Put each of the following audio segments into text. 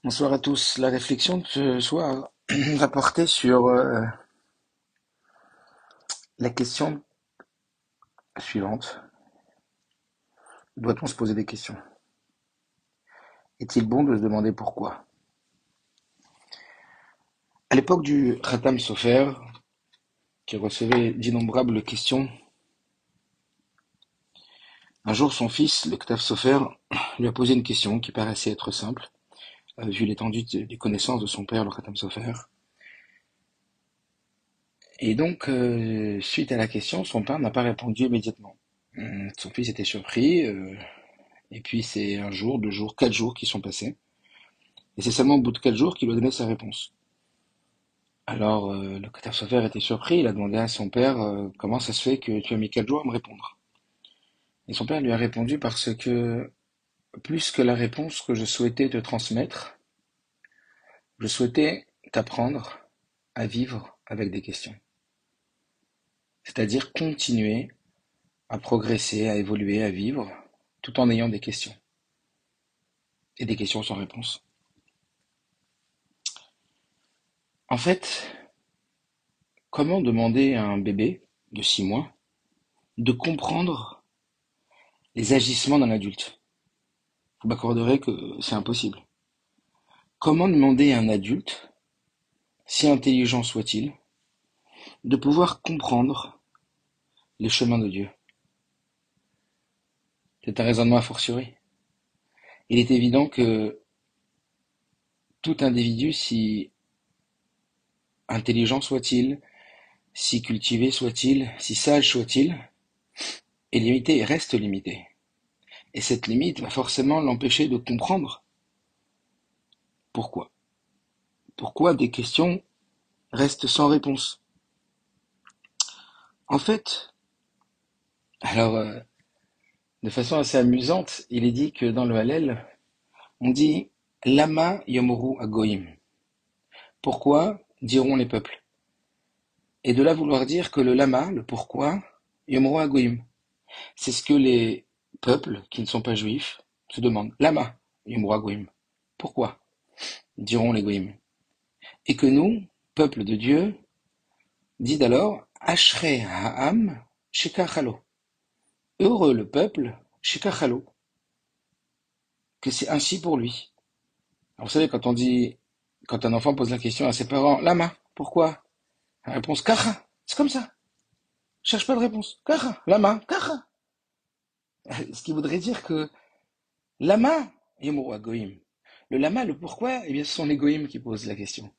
Bonsoir à tous. La réflexion de ce soir va porter sur la question suivante. Doit-on se poser des questions? Est-il bon de se demander pourquoi? À l'époque du Khatam Sofer, qui recevait d'innombrables questions, un jour son fils, le Khatam Sofer, lui a posé une question qui paraissait être simple, vu l'étendue des connaissances de son père, le Khatam Sofer. Et donc, suite à la question, son père n'a pas répondu immédiatement. Son fils était surpris, et puis c'est un jour, 2 jours, 4 jours qui sont passés. Et c'est seulement au bout de 4 jours qu'il a donné sa réponse. Alors, le catastrophe était surpris, il a demandé à son père comment ça se fait que tu as mis 4 jours à me répondre. Et son père lui a répondu parce que, plus que la réponse que je souhaitais te transmettre, je souhaitais t'apprendre à vivre avec des questions. C'est-à-dire continuer à progresser, à évoluer, à vivre, tout en ayant des questions. Et des questions sans réponse. En fait, comment demander à un bébé de 6 mois de comprendre les agissements d'un adulte? Vous m'accorderez que c'est impossible. Comment demander à un adulte, si intelligent soit-il, de pouvoir comprendre les chemins de Dieu? C'est un raisonnement a fortiori. Il est évident que tout individu, si intelligent soit-il, si cultivé soit-il, si sage soit-il, est limité et reste limité. Et cette limite va forcément l'empêcher de comprendre pourquoi. Pourquoi des questions restent sans réponse. En fait, alors, de façon assez amusante, il est dit que dans le Hallel, on dit Lama Yomoru Agoim. Pourquoi diront les peuples? Et de là vouloir dire que le lama, le pourquoi, Yomoru Agoim. C'est ce que les peuples qui ne sont pas juifs se demandent. Lama Yomoru Agoim. Pourquoi diront les Goïm. Et que nous, peuple de Dieu, dit alors Ashrei Ha'am Shekachalo. Heureux le peuple Shekachalo. Que c'est ainsi pour lui. Alors, vous savez, quand un enfant pose la question à ses parents, Lama, pourquoi? La réponse, Kacha, c'est comme ça. Cherche pas de réponse. Kacha, Lama, Kacha. Ce qui voudrait dire que Lama, Yomoro Goïm. Le lama, le pourquoi, eh bien, ce sont les goïms qui posent la question.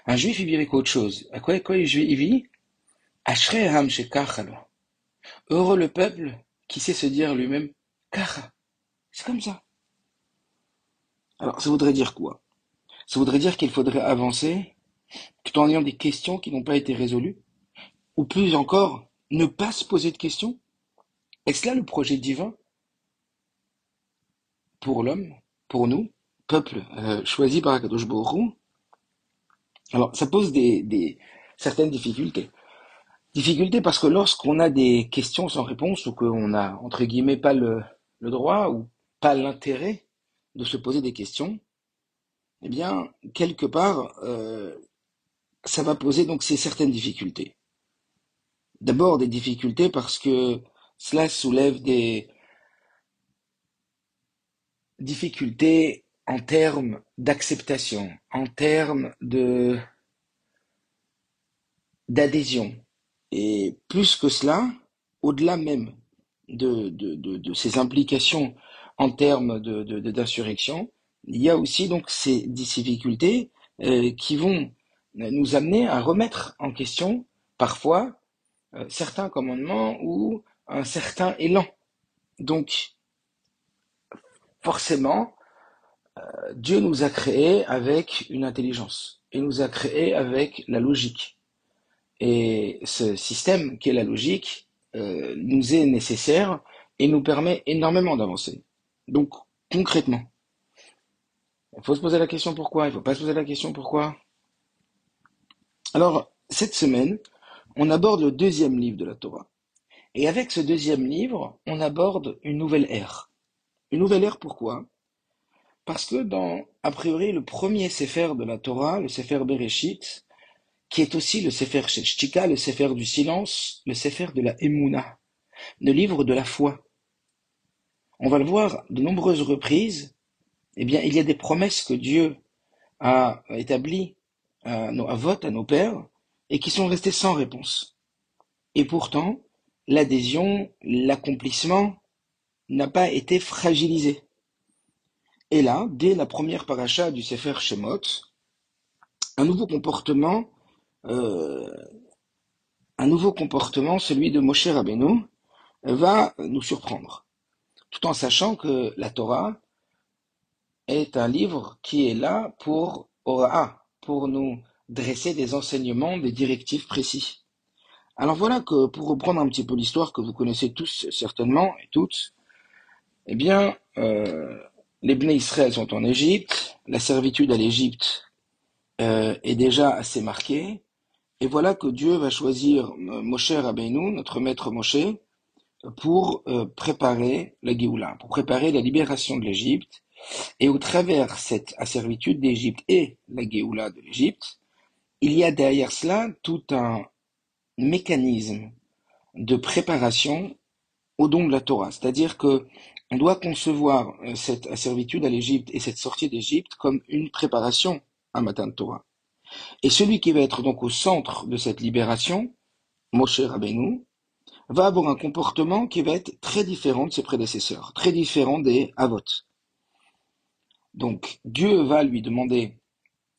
Un juif, il vit avec autre chose. À quoi il vit? Ashrei ham shekach alors. Heureux le peuple qui sait se dire lui-même, Kacha, c'est comme ça. Alors, ça voudrait dire quoi? Ça voudrait dire qu'il faudrait avancer tout en ayant des questions qui n'ont pas été résolues. Ou plus encore, ne pas se poser de questions? Est-ce là le projet divin pour l'homme, pour nous, peuple choisi par Akadosh Baruch Hu? Alors, ça pose certaines difficultés. Difficultés parce que lorsqu'on a des questions sans réponse ou qu'on a, entre guillemets, pas le droit ou pas l'intérêt de se poser des questions, eh bien, quelque part, ça va poser donc ces certaines difficultés. D'abord des difficultés parce que cela soulève des difficultés en termes d'acceptation, en termes d'adhésion. Et plus que cela, au-delà même de ces implications en termes d'insurrection, il y a aussi donc ces difficultés qui vont nous amener à remettre en question parfois certains commandements ou un certain élan. Donc forcément, Dieu nous a créés avec une intelligence et nous a créés avec la logique. Et ce système qui est la logique nous est nécessaire et nous permet énormément d'avancer. Donc, concrètement, il faut se poser la question pourquoi, il ne faut pas se poser la question pourquoi. Alors, cette semaine, on aborde le deuxième livre de la Torah. Et avec ce deuxième livre, on aborde une nouvelle ère. Une nouvelle ère pourquoi? Parce que a priori, le premier Sefer de la Torah, le Sefer Bereshit, qui est aussi le Sefer Shtika, le Sefer du silence, le Sefer de la Emouna, le livre de la foi. On va le voir de nombreuses reprises, eh bien, il y a des promesses que Dieu a établies à nos avots, à nos pères, et qui sont restées sans réponse. Et pourtant, l'adhésion, l'accomplissement n'a pas été fragilisé. Et là, dès la première paracha du Sefer Shemot, un nouveau comportement, euh, celui de Moshe Rabbeinu, va nous surprendre, tout en sachant que la Torah est un livre qui est là pour Ora'a, pour nous dresser des enseignements, des directives précis. Alors voilà que, pour reprendre un petit peu l'histoire que vous connaissez tous certainement et toutes, eh bien, les Bnei Israël sont en Égypte, la servitude à l'Égypte est déjà assez marquée, et voilà que Dieu va choisir Moshe Rabbeinu, notre maître Moshe, pour préparer la Géoula, pour préparer la libération de l'Égypte, et au travers cette asservitude d'Égypte et la Géoula de l'Égypte, il y a derrière cela tout un mécanisme de préparation au don de la Torah. C'est-à-dire que on doit concevoir cette asservitude à l'Égypte et cette sortie d'Égypte comme une préparation à Matan Torah. Et celui qui va être donc au centre de cette libération, Moshe Rabbeinu, va avoir un comportement qui va être très différent de ses prédécesseurs, très différent des Avot. Donc Dieu va lui demander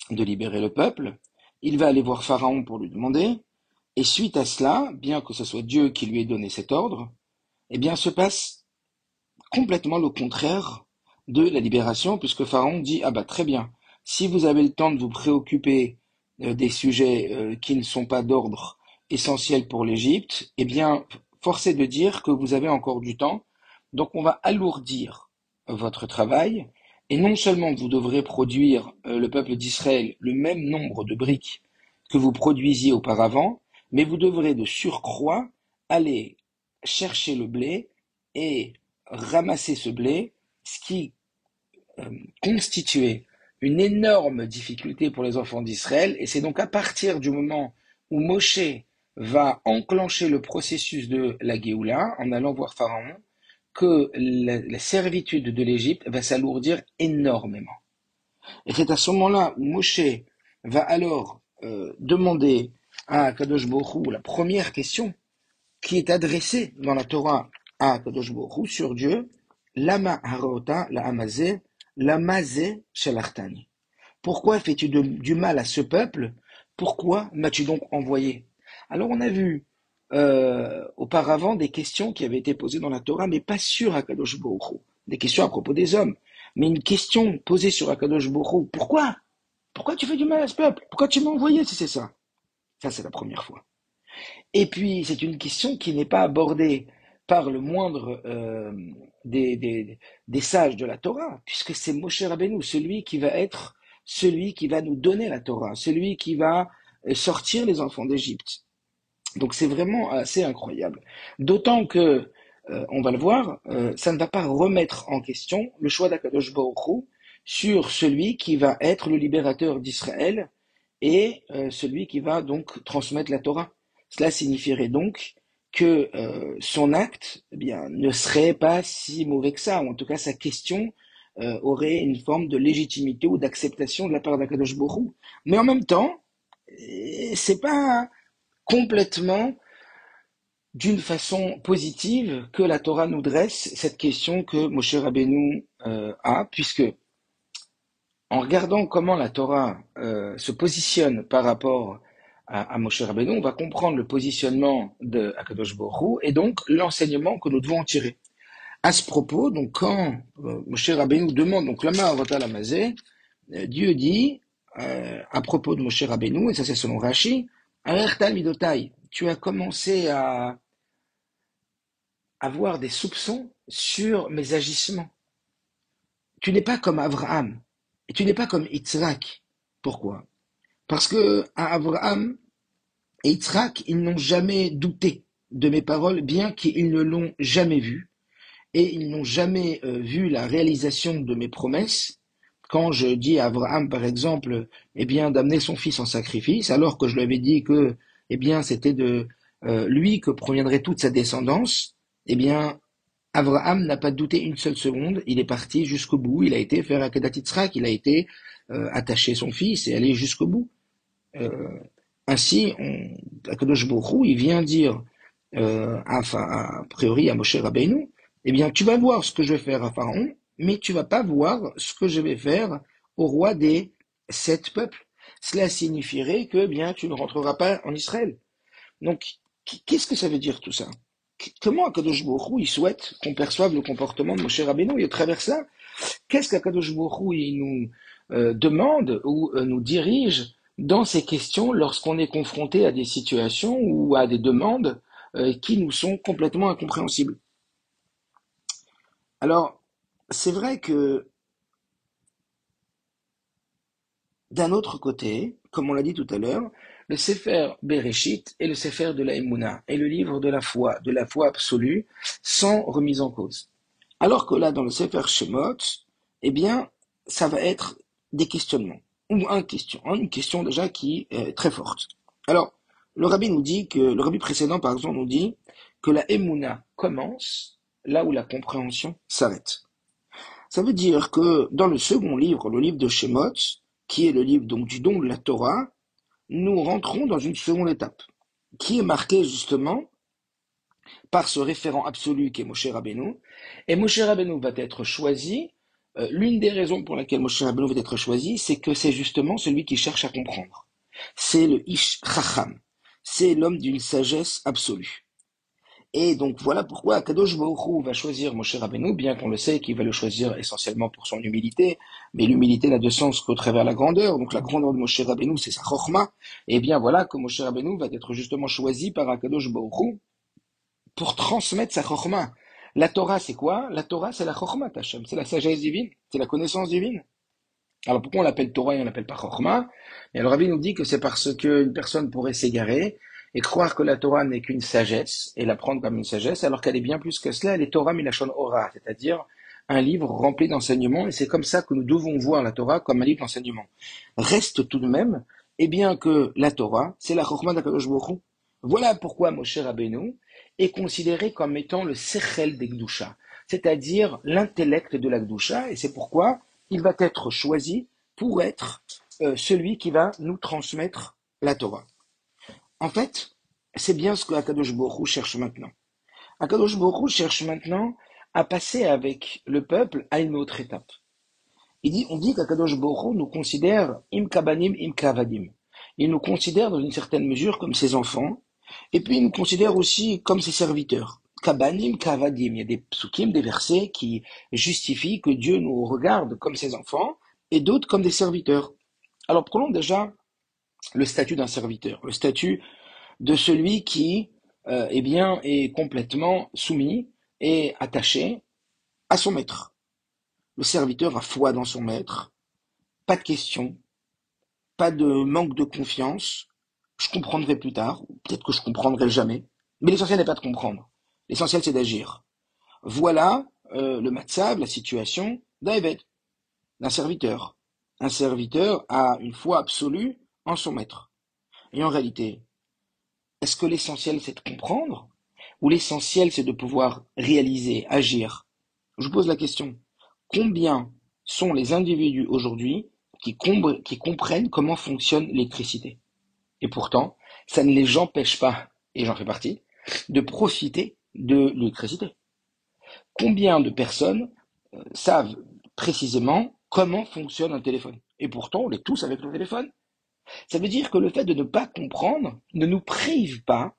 de libérer le peuple, il va aller voir Pharaon pour lui demander, et suite à cela, bien que ce soit Dieu qui lui ait donné cet ordre, eh bien se passe complètement le contraire de la libération, puisque Pharaon dit, ah bah très bien, si vous avez le temps de vous préoccuper des sujets qui ne sont pas d'ordre essentiel pour l'Égypte, eh bien, force est de dire que vous avez encore du temps, donc on va alourdir votre travail, et non seulement vous devrez produire, le peuple d'Israël, le même nombre de briques que vous produisiez auparavant, mais vous devrez de surcroît aller chercher le blé et ramasser ce blé, ce qui constituait une énorme difficulté pour les enfants d'Israël, et c'est donc à partir du moment où Moshe va enclencher le processus de la Géoula, en allant voir Pharaon, que la servitude de l'Égypte va s'alourdir énormément. Et c'est à ce moment-là où Moshe va alors demander à Kadosh Baruch Hu la première question qui est adressée dans la Torah à Kadosh Baruch Hu sur Dieu, Lama harota la amazé, l'amazé shalachthani. Pourquoi fais-tu du mal à ce peuple? Pourquoi m'as-tu donc envoyé? Alors on a vu auparavant des questions qui avaient été posées dans la Torah, mais pas sur Akadosh Baruch Hu. Des questions à propos des hommes, mais une question posée sur Akadosh Baruch Hu. Pourquoi? Pourquoi tu fais du mal à ce peuple? Pourquoi tu m'as envoyé si c'est ça? Ça, c'est la première fois. Et puis, c'est une question qui n'est pas abordée par le moindre des sages de la Torah, puisque c'est Moshe Rabbeinu, celui qui va nous donner la Torah, celui qui va sortir les enfants d'Égypte. Donc c'est vraiment assez incroyable. D'autant que, on va le voir, ça ne va pas remettre en question le choix d'Akadosh Baruch Hu sur celui qui va être le libérateur d'Israël et celui qui va donc transmettre la Torah. Cela signifierait donc que son acte, eh bien, ne serait pas si mauvais que ça, ou en tout cas sa question aurait une forme de légitimité ou d'acceptation de la part d'Akadosh Baruch Hu. Mais en même temps, c'est pas complètement d'une façon positive que la Torah nous dresse cette question que Moshe Rabbeinu a, puisque en regardant comment la Torah se positionne par rapport à Moshe Rabbeinu, on va comprendre le positionnement de Akadosh Baruch Hu et donc l'enseignement que nous devons en tirer. À ce propos, donc quand Moshe Rabbeinu demande donc Lama Avota Lamazé, Dieu dit à propos de Moshe Rabbeinu, et ça c'est selon Rashi, Arertal Midotai, tu as commencé à avoir des soupçons sur mes agissements. Tu n'es pas comme Abraham et tu n'es pas comme Yitzhak. Pourquoi? Parce que à Abraham et Yitzhak, ils n'ont jamais douté de mes paroles, bien qu'ils ne l'ont jamais vu, et ils n'ont jamais vu la réalisation de mes promesses, quand je dis à Abraham, par exemple, eh bien, d'amener son fils en sacrifice, alors que je lui avais dit que, eh bien, c'était de lui que proviendrait toute sa descendance, eh bien, Abraham n'a pas douté une seule seconde, il est parti jusqu'au bout, il a été faire Akedat Yitzhak, il a été attacher son fils et aller jusqu'au bout. Euh, Ainsi, Akadosh Baruch Hu, il vient dire, a priori à Moshe Rabbeinu, eh bien, tu vas voir ce que je vais faire à Pharaon, mais tu vas pas voir ce que je vais faire au roi des 7 peuples. Cela signifierait que, eh bien, tu ne rentreras pas en Israël. Donc, qu'est-ce que ça veut dire tout ça? Comment Akadosh Baruch Hu, il souhaite qu'on perçoive le comportement de Moshe Rabbeinu et au travers ça, qu'est-ce qu'Akadosh Baruch Hu, il nous demande ou nous dirige dans ces questions lorsqu'on est confronté à des situations ou à des demandes qui nous sont complètement incompréhensibles. Alors, c'est vrai que d'un autre côté, comme on l'a dit tout à l'heure, le Sefer Bereshit est le Sefer de la Emouna, est le livre de la foi absolue, sans remise en cause. Alors que là, dans le Sefer Shemot, eh bien, ça va être des questionnements, ou une question déjà qui est très forte. Alors, le rabbi précédent, par exemple, nous dit que la Emouna commence là où la compréhension s'arrête. Ça veut dire que dans le second livre, le livre de Shemot, qui est le livre donc du don de la Torah, nous rentrons dans une seconde étape, qui est marquée justement par ce référent absolu qui est Moshe Rabbeinu. Et Moshe Rabbeinu va être choisi. L'une des raisons pour laquelle Moshe Rabbeinu va être choisi, c'est que c'est justement celui qui cherche à comprendre. C'est le Ish Chacham. C'est l'homme d'une sagesse absolue. Et donc voilà pourquoi Kadosh Baruch Hu va choisir Moshe Rabbeinu, bien qu'on le sait qu'il va le choisir essentiellement pour son humilité, mais l'humilité n'a de sens qu'au travers la grandeur. Donc la grandeur de Moshe Rabbeinu, c'est sa chorma. Et bien voilà que Moshe Rabbeinu va être justement choisi par Kadosh Baruch Hu pour transmettre sa chorma. La Torah, c'est quoi? La Torah, c'est la chorma, Tachem. C'est la sagesse divine, c'est la connaissance divine. Alors pourquoi on l'appelle Torah et on l'appelle pas chorma? Et le Rabbi nous dit que c'est parce qu'une personne pourrait s'égarer et croire que la Torah n'est qu'une sagesse et la prendre comme une sagesse, alors qu'elle est bien plus que cela, elle est Torah milachon ora, c'est-à-dire un livre rempli d'enseignements, et c'est comme ça que nous devons voir la Torah comme un livre d'enseignement. Reste tout de même, eh bien que la Torah, c'est la chorma d'Akadosh Baruch Hu. Voilà pourquoi Moshe Rabbeinu est considéré comme étant le sechel des Gdusha, c'est-à-dire l'intellect de la Gdusha, et c'est pourquoi il va être choisi pour être celui qui va nous transmettre la Torah. En fait, c'est bien ce que Akadosh Baruch Hu cherche maintenant. Akadosh Baruch Hu cherche maintenant à passer avec le peuple à une autre étape. On dit qu'Akadosh Baruch Hu nous considère im kabanim im kavadim. Il nous considère dans une certaine mesure comme ses enfants, et puis il nous considère aussi comme ses serviteurs. Kabanim kavadim. Il y a des psukim, des versets qui justifient que Dieu nous regarde comme ses enfants, et d'autres comme des serviteurs. Alors prenons déjà le statut d'un serviteur, le statut de celui qui eh bien, est complètement soumis et attaché à son maître. Le serviteur a foi dans son maître, pas de questions, pas de manque de confiance. Je comprendrai plus tard, ou peut-être que je comprendrai jamais. Mais l'essentiel n'est pas de comprendre. L'essentiel, c'est d'agir. Voilà le matzav, la situation d'un évêque, d'un serviteur. Un serviteur a une foi absolue en son maître. Et en réalité, est-ce que l'essentiel, c'est de comprendre? Ou l'essentiel, c'est de pouvoir réaliser, agir? Je vous pose la question. Combien sont les individus aujourd'hui qui comprennent comment fonctionne l'électricité? Et pourtant, ça ne les empêche pas, et j'en fais partie, de profiter de l'électricité. Combien de personnes savent précisément comment fonctionne un téléphone? Et pourtant, on est tous avec le téléphone. Ça veut dire que le fait de ne pas comprendre ne nous prive pas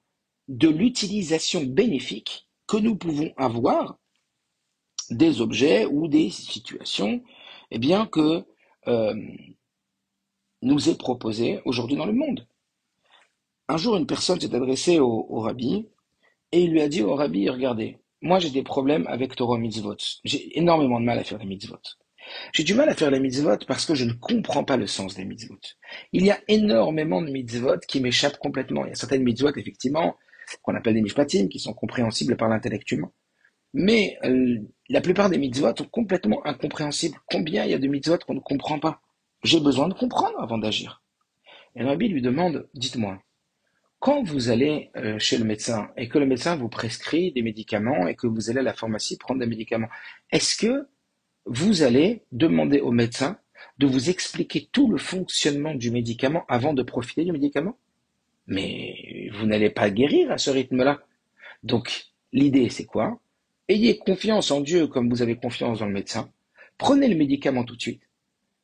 de l'utilisation bénéfique que nous pouvons avoir des objets ou des situations, eh bien que euh, nous est proposé aujourd'hui dans le monde. Un jour, une personne s'est adressée au rabbi et il lui a dit au rabbi, regardez, moi j'ai des problèmes avec Torah mitzvot. J'ai énormément de mal à faire les mitzvot. J'ai du mal à faire les mitzvot parce que je ne comprends pas le sens des mitzvot. Il y a énormément de mitzvot qui m'échappent complètement. Il y a certaines mitzvot, effectivement, qu'on appelle des mishpatim, qui sont compréhensibles par l'intellect humain. Mais la plupart des mitzvot sont complètement incompréhensibles. Combien il y a de mitzvot qu'on ne comprend pas? J'ai besoin de comprendre avant d'agir. Et le rabbi lui demande, dites-moi, quand vous allez chez le médecin et que le médecin vous prescrit des médicaments et que vous allez à la pharmacie prendre des médicaments, est-ce que vous allez demander au médecin de vous expliquer tout le fonctionnement du médicament avant de profiter du médicament? Mais vous n'allez pas guérir à ce rythme-là. Donc, l'idée, c'est quoi? Ayez confiance en Dieu comme vous avez confiance dans le médecin. Prenez le médicament tout de suite.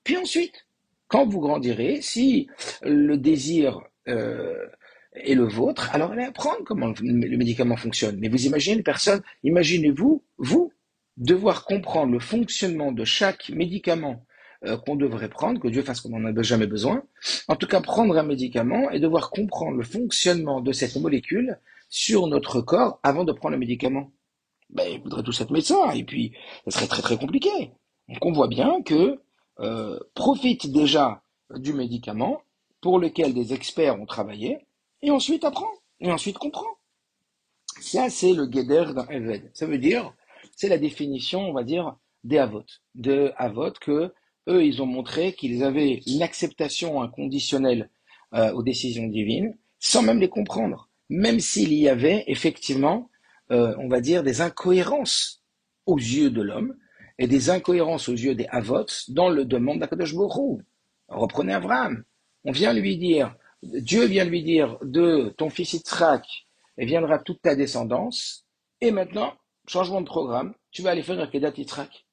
Puis ensuite, quand vous grandirez, si le désir est le vôtre, alors allez apprendre comment le médicament fonctionne. Mais vous imaginez une personne, imaginez-vous, vous, devoir comprendre le fonctionnement de chaque médicament qu'on devrait prendre, que Dieu fasse qu'on n'en a jamais besoin. En tout cas, prendre un médicament et devoir comprendre le fonctionnement de cette molécule sur notre corps avant de prendre le médicament. Ben, ils voudraient tous être médecins, et puis ça serait très très compliqué. Donc on voit bien que profite déjà du médicament pour lequel des experts ont travaillé, et ensuite apprend, et ensuite comprend. Ça, c'est le guéder d'un Eved. Ça veut dire, c'est la définition, on va dire, des Avot. De Avot que eux, ils ont montré qu'ils avaient une acceptation inconditionnelle aux décisions divines, sans même les comprendre. Même s'il y avait effectivement, on va dire, des incohérences aux yeux de l'homme et des incohérences aux yeux des Avot dans le demande d'Akadosh Baruch Hu. Reprenez Abraham. On vient lui dire, Dieu vient lui dire de ton fils Yitzhak et viendra toute ta descendance. Et maintenant, changement de programme, tu vas aller faire un Kedat Yitzhak.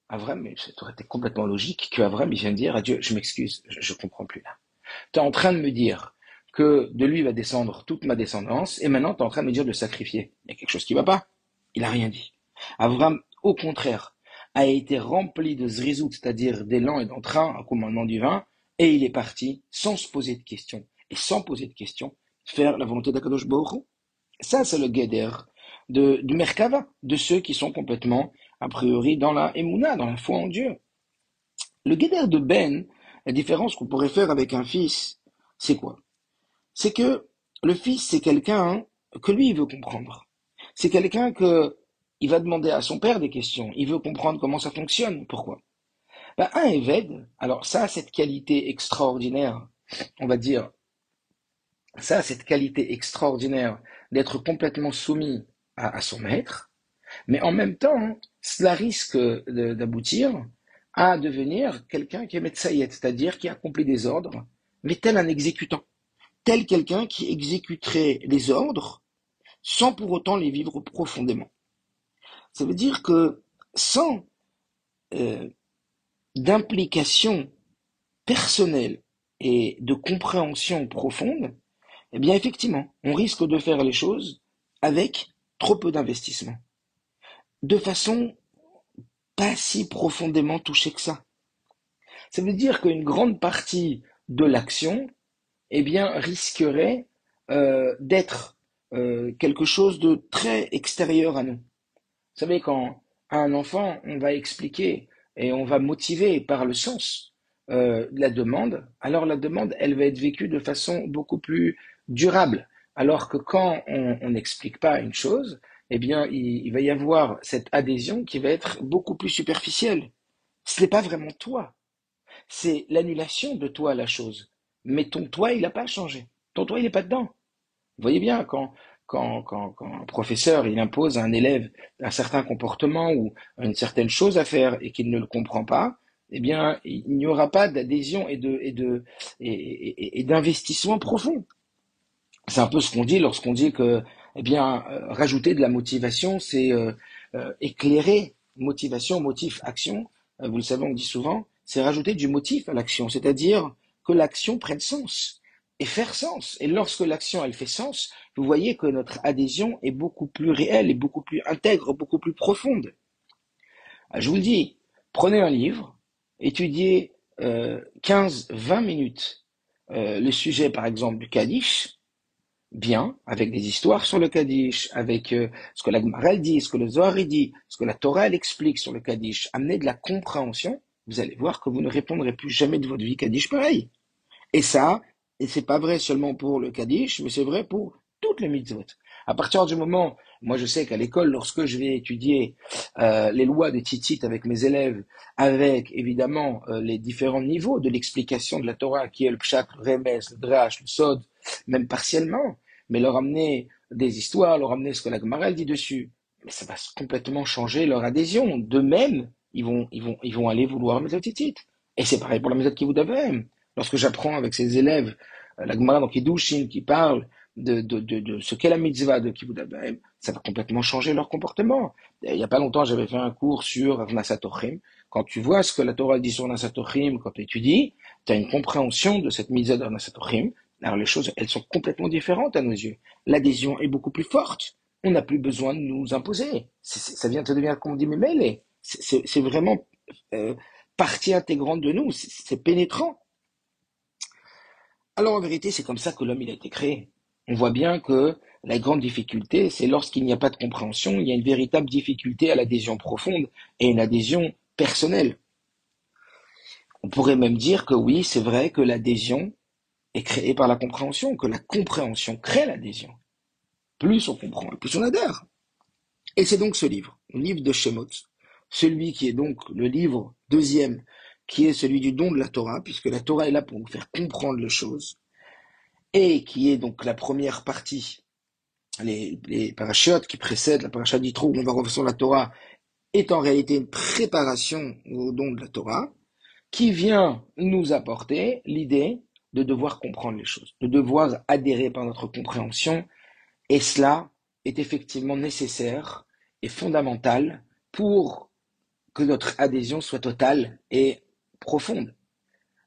Avram, mais ça aurait été complètement logique qu'Avram il vienne dire à Dieu, je m'excuse, je comprends plus là. Tu es en train de me dire que de lui va descendre toute ma descendance, et maintenant tu es en train de me dire de sacrifier. Il y a quelque chose qui va pas. Il a rien dit. Avram, au contraire, a été rempli de zrizout, c'est-à-dire d'élan et d'entrain, un commandement divin, et il est parti sans se poser de questions, et sans poser de questions, faire la volonté d'Akadosh Baruch Hu. Ça, c'est le guéder du Merkava, de ceux qui sont complètement, a priori, dans la Emouna, dans la foi en Dieu. Le guéder de Ben, la différence qu'on pourrait faire avec un fils, c'est quoi? C'est que le fils, c'est quelqu'un que lui, il veut comprendre. C'est quelqu'un que il va demander à son père des questions. Il veut comprendre comment ça fonctionne. Pourquoi? Ben, un Eved, alors ça a cette qualité extraordinaire, on va dire, ça a cette qualité extraordinaire d'être complètement soumis à son maître, mais en même temps, cela risque d'aboutir à devenir quelqu'un qui est metsaïet, c'est-à-dire qui accomplit des ordres, mais tel un exécutant, tel quelqu'un qui exécuterait les ordres sans pour autant les vivre profondément. Ça veut dire que sans euh, d'implication personnelle et de compréhension profonde, eh bien effectivement, on risque de faire les choses avec trop peu d'investissement, de façon pas si profondément touchée que ça. Ça veut dire qu'une grande partie de l'action, eh bien, risquerait d'être quelque chose de très extérieur à nous. Vous savez, quand à un enfant, on va expliquer et on va motiver par le sens la demande, alors la demande, elle va être vécue de façon beaucoup plus durable. Alors que quand on n'explique pas une chose, eh bien, il va y avoir cette adhésion qui va être beaucoup plus superficielle. Ce n'est pas vraiment toi, c'est l'annulation de toi la chose. Mais ton toi, il n'a pas changé. Ton toi, il n'est pas dedans. Vous voyez bien, quand un professeur il impose à un élève un certain comportement ou une certaine chose à faire et qu'il ne le comprend pas, eh bien, il n'y aura pas d'adhésion et d'investissement profond. C'est un peu ce qu'on dit lorsqu'on dit que, eh bien, rajouter de la motivation, c'est éclairer motivation, motif, action. Vous le savez, on dit souvent, c'est rajouter du motif à l'action, c'est-à-dire que l'action prenne sens et faire sens. Et lorsque l'action, elle fait sens, vous voyez que notre adhésion est beaucoup plus réelle et beaucoup plus intègre, beaucoup plus profonde. Je vous le dis, prenez un livre, étudiez 15-20 minutes le sujet, par exemple, du Kaddish, bien, avec des histoires sur le Kaddish, avec ce que la Gemara dit, ce que le Zohar dit, ce que la Torah elle explique sur le Kaddish, amenez de la compréhension, vous allez voir que vous ne répondrez plus jamais de votre vie Kaddish pareil. Et ça, et c'est pas vrai seulement pour le Kaddish, mais c'est vrai pour toutes les mitzvot. À partir du moment, moi je sais qu'à l'école, lorsque je vais étudier les lois de Tzitzit avec mes élèves, avec évidemment les différents niveaux de l'explication de la Torah, qui est le Pshat, le Remes, le Drash, le Sod, même partiellement, mais leur amener des histoires, leur amener ce que la Gemara dit dessus, mais ça va complètement changer leur adhésion. D'eux-mêmes, ils vont aller vouloir la méthode Tzitzit. Et c'est pareil pour la méthode Kivud Avraham. Lorsque j'apprends avec ses élèves la Gemara dans Kiddushin qui parle de ce qu'est la mitzvah de Kivud Avraham, ça va complètement changer leur comportement. Il n'y a pas longtemps, j'avais fait un cours sur Nasatochim. Quand tu vois ce que la Torah dit sur Nasatochim, quand tu étudies, tu as une compréhension de cette mitzvah de Nasatochim. Alors les choses, elles sont complètement différentes à nos yeux. L'adhésion est beaucoup plus forte. On n'a plus besoin de nous imposer. Ça devient, comme on dit, mêlé. C'est vraiment partie intégrante de nous. C'est pénétrant. Alors en vérité, c'est comme ça que l'homme il a été créé. On voit bien que la grande difficulté, c'est lorsqu'il n'y a pas de compréhension, il y a une véritable difficulté à l'adhésion profonde et une adhésion personnelle. On pourrait même dire que oui, c'est vrai que l'adhésion est créée par la compréhension, que la compréhension crée l'adhésion. Plus on comprend, plus on adhère. Et c'est donc ce livre, le livre de Shemot, celui qui est donc le livre deuxième, qui est celui du don de la Torah, puisque la Torah est là pour nous faire comprendre les choses, et qui est donc la première partie, les parachutes qui précèdent la paracha d'Yitro, où on va recevoir la Torah, est en réalité une préparation au don de la Torah, qui vient nous apporter l'idée de devoir comprendre les choses, de devoir adhérer par notre compréhension, et cela est effectivement nécessaire et fondamental pour que notre adhésion soit totale et profonde.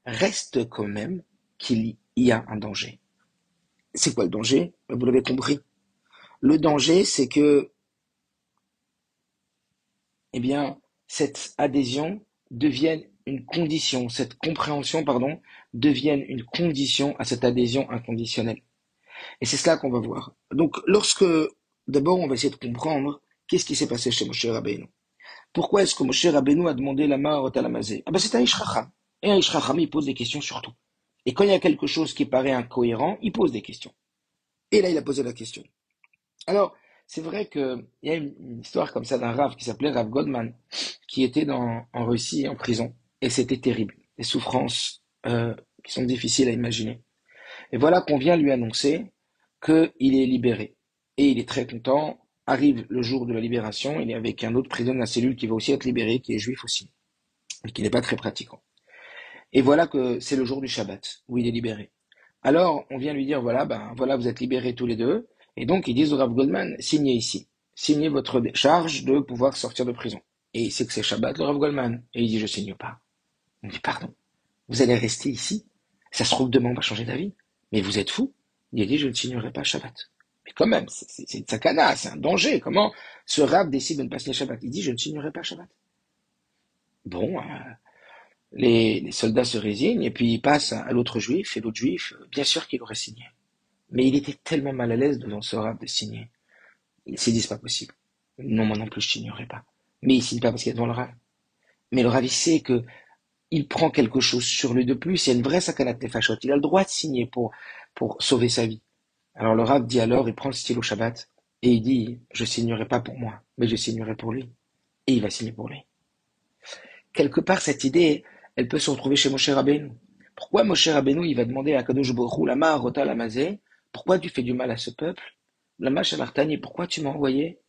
Reste quand même qu'il y a un danger. C'est quoi le danger? Vous l'avez compris. Le danger, c'est que, eh bien, cette adhésion devienne une condition, cette compréhension, pardon, devienne une condition à cette adhésion inconditionnelle. Et c'est cela qu'on va voir. Donc, d'abord, on va essayer de comprendre qu'est-ce qui s'est passé chez Moshe Rabbeinu. Pourquoi est-ce que Moshe Rabbeinu a demandé la Ma'arot Alamazé? Ah ben, c'est un Ish Chacham. Et un Ish Chacham, il pose des questions sur tout. Et quand il y a quelque chose qui paraît incohérent, il pose des questions. Et là, il a posé la question. Alors, c'est vrai qu'il y a une histoire comme ça d'un Rav qui s'appelait Rav Goldman, qui était en Russie, en prison. Et c'était terrible. Des souffrances qui sont difficiles à imaginer. Et voilà qu'on vient lui annoncer qu'il est libéré. Et il est très content. Arrive le jour de la libération, il est avec un autre prisonnier de la cellule qui va aussi être libéré, qui est juif aussi, et qui n'est pas très pratiquant. Et voilà que c'est le jour du Shabbat, où il est libéré. Alors, on vient lui dire, voilà, vous êtes libérés tous les deux, et donc ils disent au Rav Goldman, signez ici, signez votre charge de pouvoir sortir de prison. Et il sait que c'est Shabbat, le Rav Goldman, et il dit, je signe pas. On dit, pardon, vous allez rester ici? Ça se trouve demain on va changer d'avis. Mais vous êtes fou? Il a dit, je ne signerai pas Shabbat. Mais quand même, c'est une sakana, c'est un danger. Comment ce Rav décide de ne pas signer Shabbat? Il dit, je ne signerai pas Shabbat. Bon, les soldats se résignent et puis ils passent à l'autre juif, et l'autre juif, bien sûr qu'il aurait signé. Mais il était tellement mal à l'aise devant ce Rav de signer. Il s'est dit, c'est pas possible. Non, moi non plus, je signerai pas. Mais il signe pas parce qu'il est devant le Rav. Mais le Rav, il sait que il prend quelque chose sur lui de plus, il y a une vraie sakanat nefashot, il a le droit de signer pour sauver sa vie. Alors le Rav dit alors, il prend le stylo Shabbat, et il dit, je signerai pas pour moi, mais je signerai pour lui. Et il va signer pour lui. Quelque part, cette idée, elle peut se retrouver chez Moshe Rabbeinu. Pourquoi Moshe Rabbeinu, il va demander à Kadosh Baruch Hu, Lama Arota Lamazé, pourquoi tu fais du mal à ce peuple? Lama Shamartani, pourquoi tu m'as envoyé?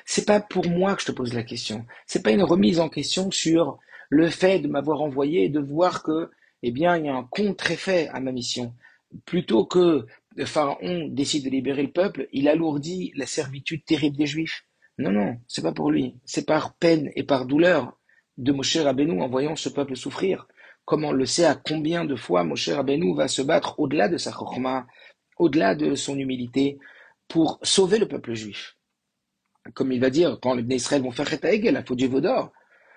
C'est pas pour moi que je te pose la question. C'est pas une remise en question sur le fait de m'avoir envoyé et de voir que, eh bien, il y a un contre-effet à ma mission. Plutôt que le Pharaon décide de libérer le peuple, il alourdit la servitude terrible des Juifs. Non, non, c'est pas pour lui. C'est par peine et par douleur de Moshe Rabbeinu en voyant ce peuple souffrir. Comme on le sait, à combien de fois Moshe Rabbeinu va se battre au-delà de sa chorma, au-delà de son humilité, pour sauver le peuple juif. Comme il va dire, quand les Bnei Israël vont faire Chet HaEgel, la faute du veau d'or,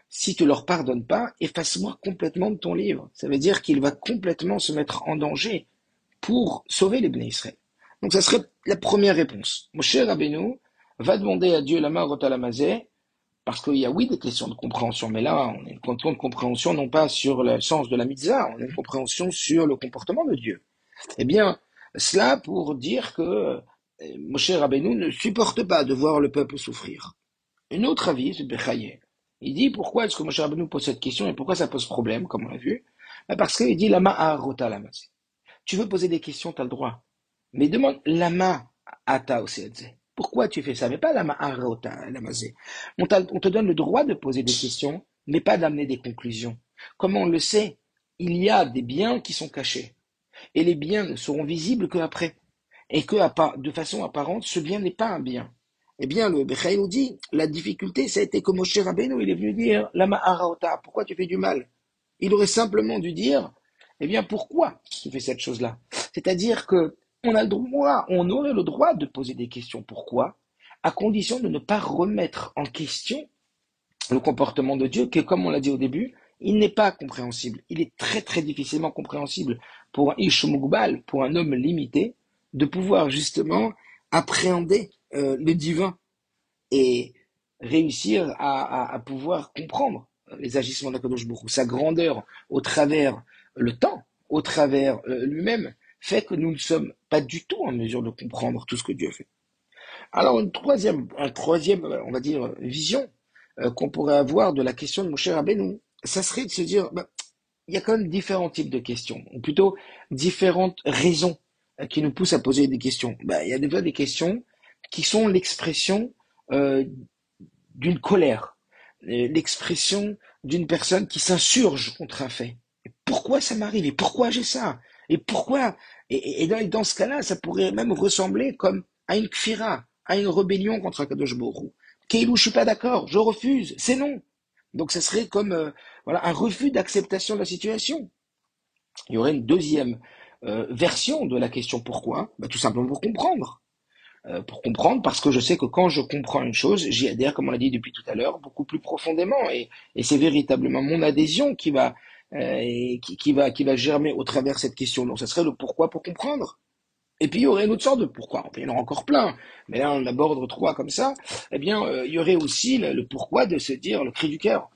si tu leur pardonnes pas, efface-moi complètement de ton livre. Ça veut dire qu'il va complètement se mettre en danger pour sauver les Bnei Israël. Donc ça serait la première réponse. Moshe Rabbeinu va demander à Dieu la Ma'arot Alamazé, parce qu'il y a oui des questions de compréhension, mais là on a une question de compréhension non pas sur le sens de la mitzvah, on a une compréhension sur le comportement de Dieu. Eh bien, cela pour dire que Moshe Rabbeinu ne supporte pas de voir le peuple souffrir. Un autre avis, c'est Bechaye. Il dit pourquoi est-ce que Moshe Rabbeinu pose cette question et pourquoi ça pose problème, comme on l'a vu. Parce qu'il dit Lama Aharota Lamase. Tu veux poser des questions, tu as le droit. Mais demande Lama Ata Oseadze. Pourquoi tu fais ça? Mais pas Lama Aharota Lamase. On te donne le droit de poser des questions, mais pas d'amener des conclusions. Comme on le sait, il y a des biens qui sont cachés. Et les biens ne seront visibles qu'après. Et que, de façon apparente, ce bien n'est pas un bien. Eh bien, le Bechaï nous dit, la difficulté, ça a été que Moshe Rabbeinu, il est venu dire, Lama Haraota, pourquoi tu fais du mal? Il aurait simplement dû dire, eh bien, pourquoi tu fais cette chose-là? C'est-à-dire que on aurait le droit de poser des questions. Pourquoi? À condition de ne pas remettre en question le comportement de Dieu, que comme on l'a dit au début, il n'est pas compréhensible. Il est très très difficilement compréhensible pour un Ish Mugbal, pour un homme limité, de pouvoir justement appréhender le divin et réussir à pouvoir comprendre les agissements d'Akadosh Baruch Hu. Sa grandeur au travers le temps, au travers lui-même, fait que nous ne sommes pas du tout en mesure de comprendre tout ce que Dieu fait. Alors un troisième, on va dire, vision qu'on pourrait avoir de la question de Moshe Rabbeinu, ça serait de se dire, il y a quand même différents types de questions, ou plutôt différentes raisons qui nous poussent à poser des questions. Il y a déjà des questions qui sont l'expression euh, d'une colère, l'expression d'une personne qui s'insurge contre un fait. Et pourquoi ça m'arrive? Et pourquoi j'ai ça? Et pourquoi? Et dans ce cas-là, ça pourrait même ressembler comme à une kfira, à une rébellion contre Akadosh Baruch Hu. Keilou, je suis pas d'accord, je refuse, c'est non. Donc ça serait comme voilà un refus d'acceptation de la situation. Il y aurait une deuxième version de la question pourquoi, tout simplement pour comprendre, parce que je sais que quand je comprends une chose, j'y adhère, comme on l'a dit depuis tout à l'heure, beaucoup plus profondément, et c'est véritablement mon adhésion qui va germer au travers cette question. Donc ça serait le pourquoi pour comprendre. Et puis il y aurait une autre sorte de pourquoi. Enfin, il y en aura encore plein, mais là on aborde trois comme ça. Eh bien, il y aurait aussi le pourquoi de se dire le cri du cœur,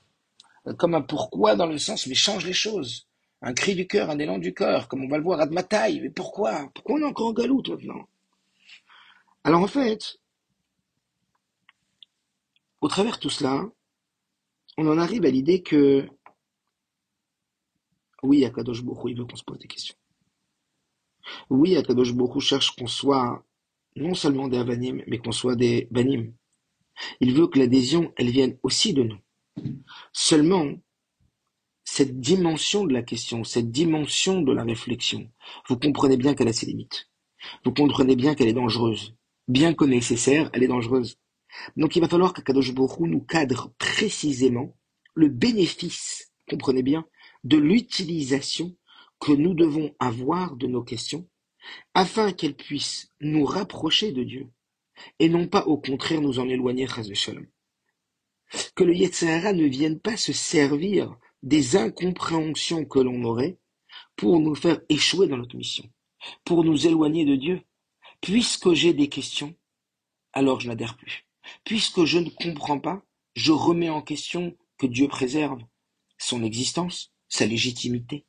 comme un pourquoi dans le sens mais change les choses. Un cri du cœur, un élan du cœur, comme on va le voir à Dmataï. Mais pourquoi? Pourquoi on est encore en galoute maintenant? Alors en fait, au travers de tout cela, on en arrive à l'idée que oui, Akadosh Baruch Hu, il veut qu'on se pose des questions. Oui, Akadosh Baruch Hu cherche qu'on soit non seulement des avanim, mais qu'on soit des banim. Il veut que l'adhésion, elle vienne aussi de nous. Seulement, cette dimension de la question, cette dimension de la réflexion, vous comprenez bien qu'elle a ses limites. Vous comprenez bien qu'elle est dangereuse. Bien que nécessaire, elle est dangereuse. Donc il va falloir qu'Akadosh Baruch Hu nous cadre précisément le bénéfice, comprenez bien, de l'utilisation que nous devons avoir de nos questions, afin qu'elles puissent nous rapprocher de Dieu, et non pas au contraire nous en éloigner, chas v'shalom. Que le Yetzer Hara ne vienne pas se servir des incompréhensions que l'on aurait pour nous faire échouer dans notre mission, pour nous éloigner de Dieu. Puisque j'ai des questions, alors je n'adhère plus. Puisque je ne comprends pas, je remets en question que Dieu préserve son existence, sa légitimité.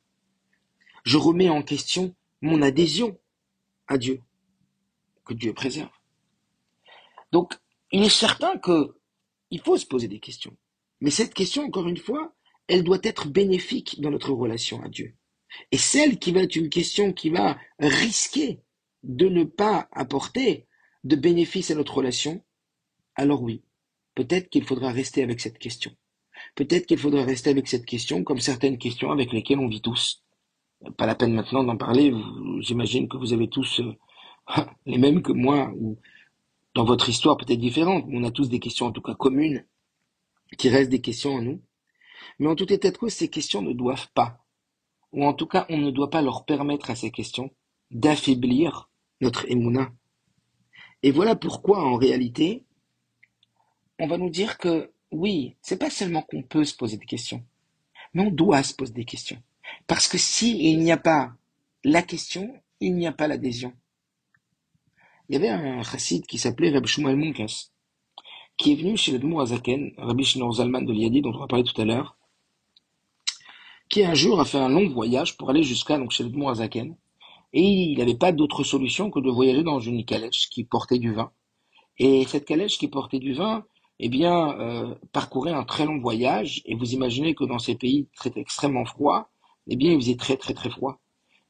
Je remets en question mon adhésion à Dieu, que Dieu préserve. Donc, il est certain qu'il faut se poser des questions. Mais cette question, encore une fois, elle doit être bénéfique dans notre relation à Dieu. Et celle qui va être une question qui va risquer de ne pas apporter de bénéfice à notre relation, alors oui, peut-être qu'il faudra rester avec cette question. Peut-être qu'il faudra rester avec cette question comme certaines questions avec lesquelles on vit tous. Pas la peine maintenant d'en parler, j'imagine que vous avez tous les mêmes que moi, ou dans votre histoire peut-être différente, mais on a tous des questions en tout cas communes, qui restent des questions à nous. Mais en tout état de cause, ces questions ne doivent pas, ou en tout cas on ne doit pas leur permettre à ces questions d'affaiblir notre émouna. Et voilà pourquoi en réalité, on va nous dire que oui, c'est pas seulement qu'on peut se poser des questions, mais on doit se poser des questions. Parce que s'il n'y a pas la question, il n'y a pas l'adhésion. Il y avait un chassid qui s'appelait Reb Shmuel Munkas, qui est venu chez le Dmour Azaken, Rabbi Shneur Zalman de Liadi, dont on va parler tout à l'heure, qui un jour a fait un long voyage pour aller jusqu'à chez le Dmour Azaken, Et il n'avait pas d'autre solution que de voyager dans une calèche qui portait du vin. Et cette calèche qui portait du vin, eh bien, parcourait un très long voyage. Et vous imaginez que dans ces pays très extrêmement froids, eh bien, il faisait très très très froid.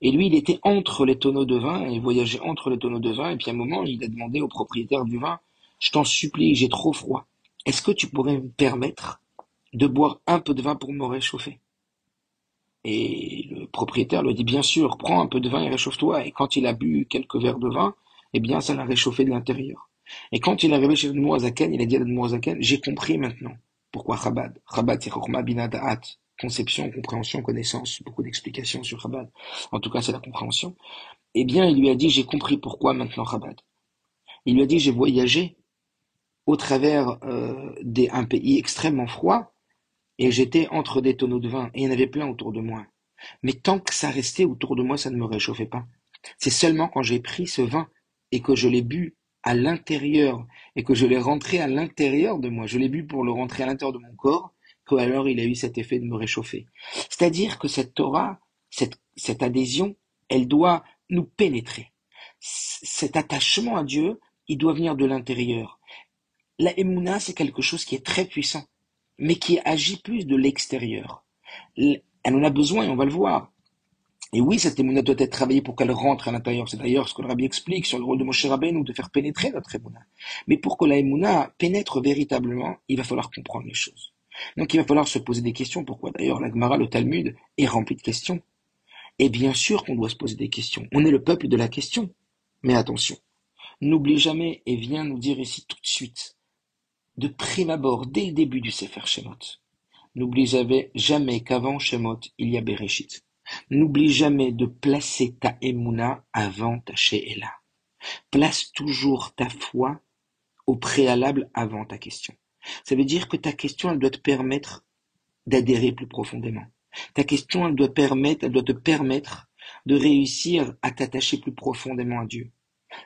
Et lui, il était entre les tonneaux de vin, et il voyageait entre les tonneaux de vin. Et puis à un moment, il a demandé au propriétaire du vin, je t'en supplie, j'ai trop froid. Est-ce que tu pourrais me permettre de boire un peu de vin pour me réchauffer? Et le propriétaire lui dit, bien sûr, prends un peu de vin et réchauffe-toi. Et quand il a bu quelques verres de vin, eh bien, ça l'a réchauffé de l'intérieur. Et quand il est arrivé chez Admour Zaken, il a dit à Admour Zaken, j'ai compris maintenant pourquoi Chabad. Chabad, c'est Chokhmah Bina Da'at. Conception, compréhension, connaissance. Beaucoup d'explications sur Chabad. En tout cas, c'est la compréhension. Eh bien, il lui a dit, j'ai compris pourquoi maintenant Chabad. Il lui a dit, j'ai voyagé au travers un pays extrêmement froid, et j'étais entre des tonneaux de vin, et il y en avait plein autour de moi. Mais tant que ça restait autour de moi, ça ne me réchauffait pas. C'est seulement quand j'ai pris ce vin et que je l'ai bu à l'intérieur et que je l'ai rentré à l'intérieur de moi, je l'ai bu pour le rentrer à l'intérieur de mon corps, que alors il a eu cet effet de me réchauffer. C'est-à-dire que cette Torah, cette adhésion, elle doit nous pénétrer. Cet attachement à Dieu, il doit venir de l'intérieur. La Emouna, c'est quelque chose qui est très puissant, mais qui agit plus de l'extérieur. Elle en a besoin et on va le voir. Et oui, cette émouna doit être travaillée pour qu'elle rentre à l'intérieur. C'est d'ailleurs ce que le Rabbi explique sur le rôle de Moshe Rabbeinu, de faire pénétrer notre émouna. Mais pour que la émouna pénètre véritablement, il va falloir comprendre les choses. Donc il va falloir se poser des questions. Pourquoi d'ailleurs la Gemara, le Talmud, est rempli de questions? Et bien sûr qu'on doit se poser des questions. On est le peuple de la question. Mais attention, n'oublie jamais, et viens nous dire ici tout de suite, de prime abord, dès le début du Sefer Shemot, n'oublie jamais qu'avant Shemot, il y a Bereshit. N'oublie jamais de placer ta Emouna avant ta She'ela. Place toujours ta foi au préalable avant ta question. Ça veut dire que ta question, elle doit te permettre d'adhérer plus profondément. Ta question, elle doit te permettre de réussir à t'attacher plus profondément à Dieu.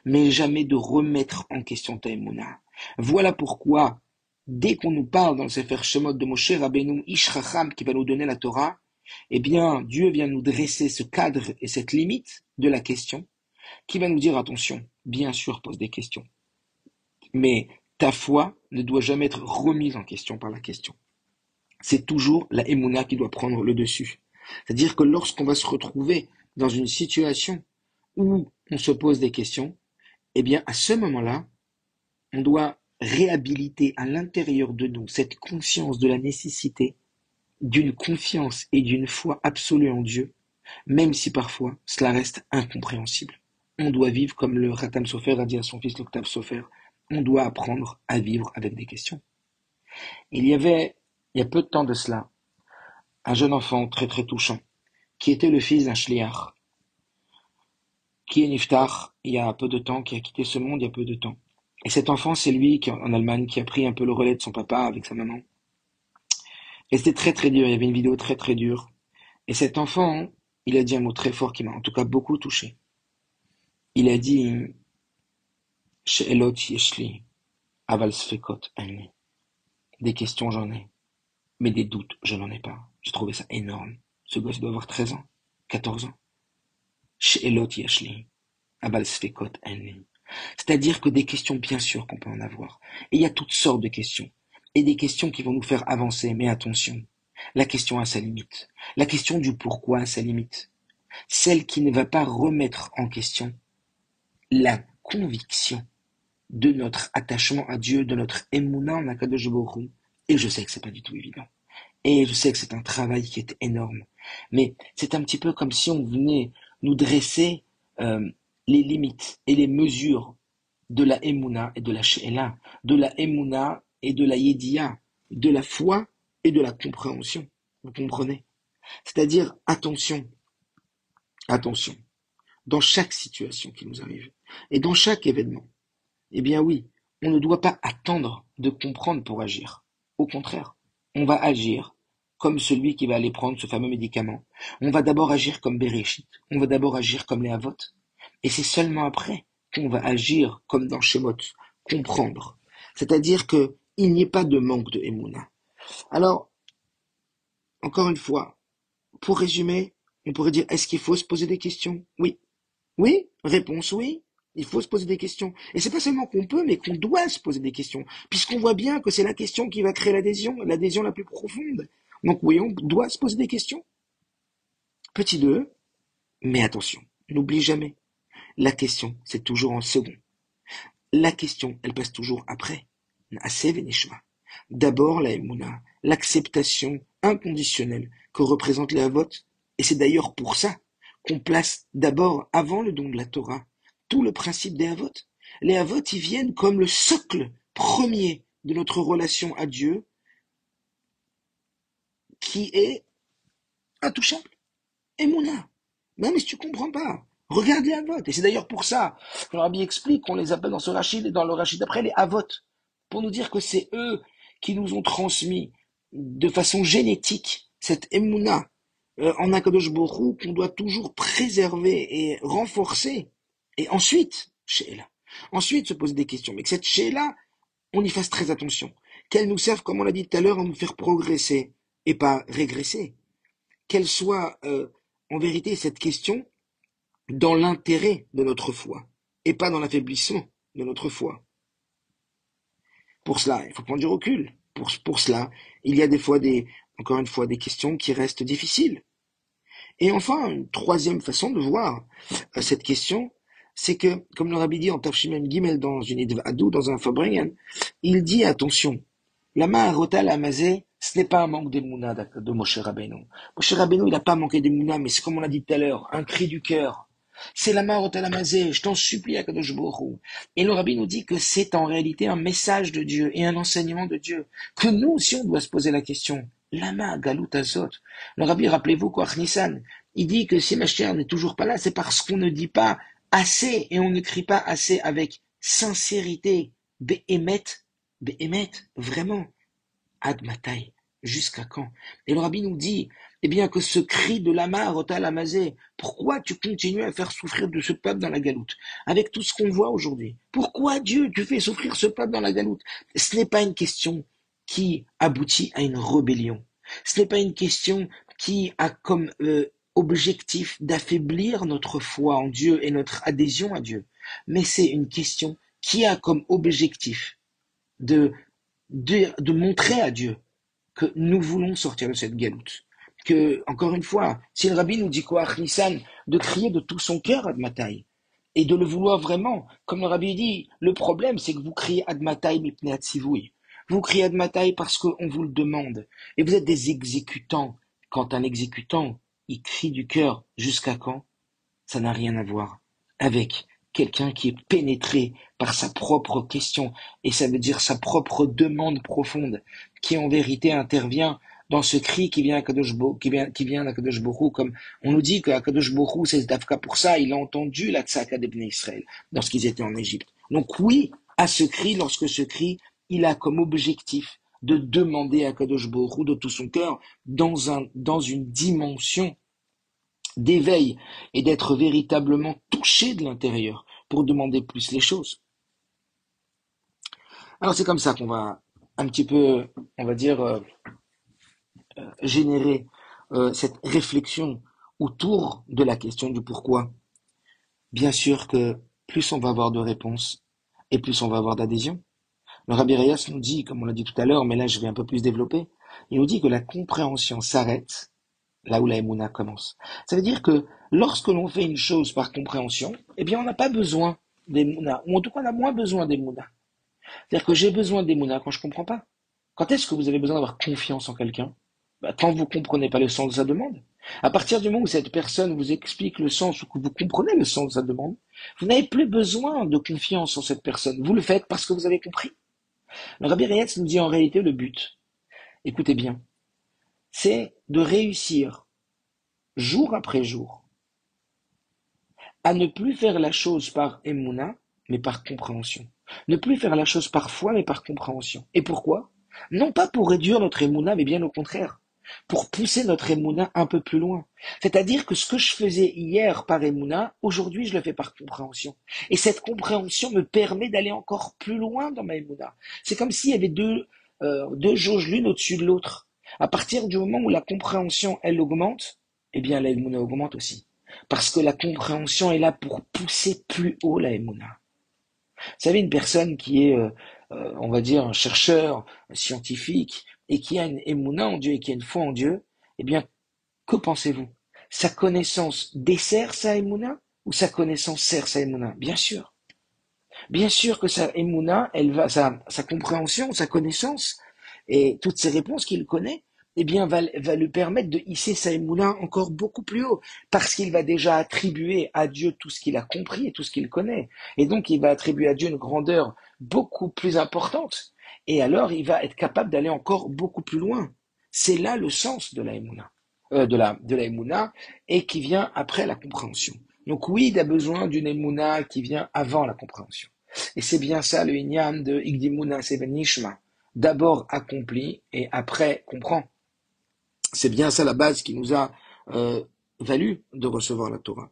Mais jamais de remettre en question ta Emouna. Voilà pourquoi, dès qu'on nous parle dans le Sefer Shemot de Moshe Rabbeinu, Ish Chacham, qui va nous donner la Torah, eh bien, Dieu vient nous dresser ce cadre et cette limite de la question, qui va nous dire, attention, bien sûr, pose des questions, mais ta foi ne doit jamais être remise en question par la question. C'est toujours la Emouna qui doit prendre le dessus. C'est-à-dire que lorsqu'on va se retrouver dans une situation où on se pose des questions, eh bien, à ce moment-là, on doit réhabiliter à l'intérieur de nous cette conscience de la nécessité d'une confiance et d'une foi absolue en Dieu, même si parfois cela reste incompréhensible. On doit vivre comme le Khatam Sofer a dit à son fils l'Octave Sofer, on doit apprendre à vivre avec des questions. Il y a peu de temps de cela, un jeune enfant très très touchant, qui était le fils d'un shliach, qui est niftar il y a peu de temps, qui a quitté ce monde il y a peu de temps. Et cet enfant, c'est lui qui, en Allemagne, qui a pris un peu le relais de son papa avec sa maman. Et c'était très très dur, il y avait une vidéo très très dure. Et cet enfant, il a dit un mot très fort qui m'a en tout cas beaucoup touché. Il a dit She'elot yeshli, aval sfekot ani. Des questions j'en ai, mais des doutes je n'en ai pas. J'ai trouvé ça énorme. Ce gosse doit avoir 13 ans, 14 ans. She'elot yeshli, aval sfekot ani. C'est-à-dire que des questions, bien sûr qu'on peut en avoir. Et il y a toutes sortes de questions. Et des questions qui vont nous faire avancer, mais attention. La question a sa limite. La question du pourquoi a sa limite. Celle qui ne va pas remettre en question la conviction de notre attachement à Dieu, de notre émouna en Akadosh Baruch Hu. Et je sais que c'est pas du tout évident. Et je sais que c'est un travail qui est énorme. Mais c'est un petit peu comme si on venait nous dresser les limites et les mesures de la émouna et de la she'ela, de la émouna et de la yédia, de la foi et de la compréhension. Vous comprenez? C'est-à-dire, attention, attention, dans chaque situation qui nous arrive, et dans chaque événement, eh bien oui, on ne doit pas attendre de comprendre pour agir. Au contraire, on va agir comme celui qui va aller prendre ce fameux médicament. On va d'abord agir comme Bereshit, on va d'abord agir comme les Havot, et c'est seulement après qu'on va agir comme dans Shemot, comprendre. C'est-à-dire que il n'y ait pas de manque de Emouna. Alors, encore une fois, pour résumer, on pourrait dire, est-ce qu'il faut se poser des questions? Oui. Oui, réponse oui. Il faut se poser des questions. Et c'est pas seulement qu'on peut, mais qu'on doit se poser des questions, puisqu'on voit bien que c'est la question qui va créer l'adhésion la plus profonde. Donc oui, on doit se poser des questions. Petit 2, mais attention, n'oublie jamais, la question, c'est toujours en second. La question, elle passe toujours après. Asev et Nishma. D'abord la Emouna, l'acceptation inconditionnelle que représentent les Havot, et c'est d'ailleurs pour ça qu'on place d'abord, avant le don de la Torah, tout le principe des Havot. Les Havot, ils viennent comme le socle premier de notre relation à Dieu, qui est intouchable. Emouna. Non, mais si tu comprends pas, regarde les Havot. Et c'est d'ailleurs pour ça que le Rabbi explique qu'on les appelle dans ce Rachid et dans le Rachid d'après les Havot, pour nous dire que c'est eux qui nous ont transmis de façon génétique cette Emouna en Akadosh Baruch Hu qu'on doit toujours préserver et renforcer. Et ensuite, Sheila. Ensuite se poser des questions. Mais que cette Sheila, on y fasse très attention. Qu'elle nous serve, comme on l'a dit tout à l'heure, à nous faire progresser et pas régresser. Qu'elle soit en vérité cette question dans l'intérêt de notre foi et pas dans l'affaiblissement de notre foi. Pour cela, il faut prendre du recul. Pour cela, il y a des fois encore une fois, des questions qui restent difficiles. Et enfin, une troisième façon de voir cette question, c'est que, comme le Rabbi dit en Tafshimem Gimel dans une Idvadou, dans un Fabringen, il dit attention, la Maharota Lamazé, ce n'est pas un manque d'émouna de Moshe Rabbeinu. Moshe Rabbeinu, il n'a pas manqué d'émouna, mais c'est comme on l'a dit tout à l'heure, un cri du cœur. C'est la Maharota Lamazé, je t'en supplie, Akadosh Baruch Hu. Et le Rabbi nous dit que c'est en réalité un message de Dieu et un enseignement de Dieu. Que nous aussi, on doit se poser la question. Lama Galut Azot. Le Rabbi, rappelez-vous quoi, Nissan, il dit que si Mashiach n'est toujours pas là, c'est parce qu'on ne dit pas assez et on ne crie pas assez avec sincérité. Be'emet, Be'emet, vraiment. Ad matai, jusqu'à quand? Et le Rabbi nous dit, eh bien, que ce cri de Lama Rota Lamazé, pourquoi tu continues à faire souffrir de ce peuple dans la galoute, avec tout ce qu'on voit aujourd'hui? Pourquoi, Dieu, tu fais souffrir ce peuple dans la galoute? Ce n'est pas une question qui aboutit à une rébellion. Ce n'est pas une question qui a comme objectif d'affaiblir notre foi en Dieu et notre adhésion à Dieu. Mais c'est une question qui a comme objectif de montrer à Dieu que nous voulons sortir de cette galoute. Que, encore une fois, si le Rabbi nous dit quoi, Nissan, de crier de tout son cœur Admatai, et de le vouloir vraiment, comme le Rabbi dit, le problème c'est que vous criez Admatai mipnei atzivui. Vous criez Admatai parce qu'on vous le demande. Et vous êtes des exécutants. Quand un exécutant, il crie du cœur, jusqu'à quand? Ça n'a rien à voir avec quelqu'un qui est pénétré par sa propre question, et ça veut dire sa propre demande profonde, qui en vérité intervient dans ce cri qui vient d'Akadosh Borou, comme on nous dit qu'Akadosh Borou, c'est Dafka pour ça, il a entendu la tzaka des Bnei Israël lorsqu'ils étaient en Égypte. Donc oui, à ce cri, lorsque ce cri, il a comme objectif de demander à Akadosh Borou de tout son cœur dans une dimension d'éveil et d'être véritablement touché de l'intérieur pour demander plus les choses. Alors c'est comme ça qu'on va un petit peu, on va dire, générer cette réflexion autour de la question du pourquoi. Bien sûr que plus on va avoir de réponses et plus on va avoir d'adhésion. Le Rabbi Reyes nous dit, comme on l'a dit tout à l'heure, mais là je vais un peu plus développer, il nous dit que la compréhension s'arrête là où la Emouna commence. Ça veut dire que lorsque l'on fait une chose par compréhension, eh bien on n'a pas besoin d'Emouna, ou en tout cas on a moins besoin d'Emouna. C'est-à-dire que j'ai besoin d'Emouna quand je ne comprends pas. Quand est-ce que vous avez besoin d'avoir confiance en quelqu'un? Quand vous ne comprenez pas le sens de sa demande. À partir du moment où cette personne vous explique le sens ou que vous comprenez le sens de sa demande, vous n'avez plus besoin de confiance en cette personne. Vous le faites parce que vous avez compris. Le Rabbi Reyetz nous dit en réalité le but, écoutez bien, c'est de réussir jour après jour à ne plus faire la chose par émouna, mais par compréhension. Ne plus faire la chose par foi, mais par compréhension. Et pourquoi? Non pas pour réduire notre émouna, mais bien au contraire, pour pousser notre émouna un peu plus loin. C'est-à-dire que ce que je faisais hier par émouna, aujourd'hui je le fais par compréhension. Et cette compréhension me permet d'aller encore plus loin dans ma émouna. C'est comme s'il y avait deux jauges l'une au-dessus de l'autre. À partir du moment où la compréhension, elle augmente, eh bien la émouna augmente aussi. Parce que la compréhension est là pour pousser plus haut la Emouna. Vous savez, une personne qui est, on va dire, un chercheur, un scientifique, et qui a une Emouna en Dieu et qui a une foi en Dieu, eh bien, que pensez-vous? Sa connaissance dessert sa Emouna ou sa connaissance sert sa Emouna? Bien sûr. Bien sûr que sa Emouna, sa compréhension, sa connaissance et toutes ces réponses qu'il connaît, eh bien, va lui permettre de hisser sa Emouna encore beaucoup plus haut, parce qu'il va déjà attribuer à Dieu tout ce qu'il a compris et tout ce qu'il connaît. Et donc, il va attribuer à Dieu une grandeur beaucoup plus importante. Et alors, il va être capable d'aller encore beaucoup plus loin. C'est là le sens de la Emouna, de la Emouna, et qui vient après la compréhension. Donc oui, il a besoin d'une Emouna qui vient avant la compréhension. Et c'est bien ça le Inyan de Igdimuna Sevenishma. D'abord accompli et après comprend. C'est bien ça la base qui nous a valu de recevoir la Torah.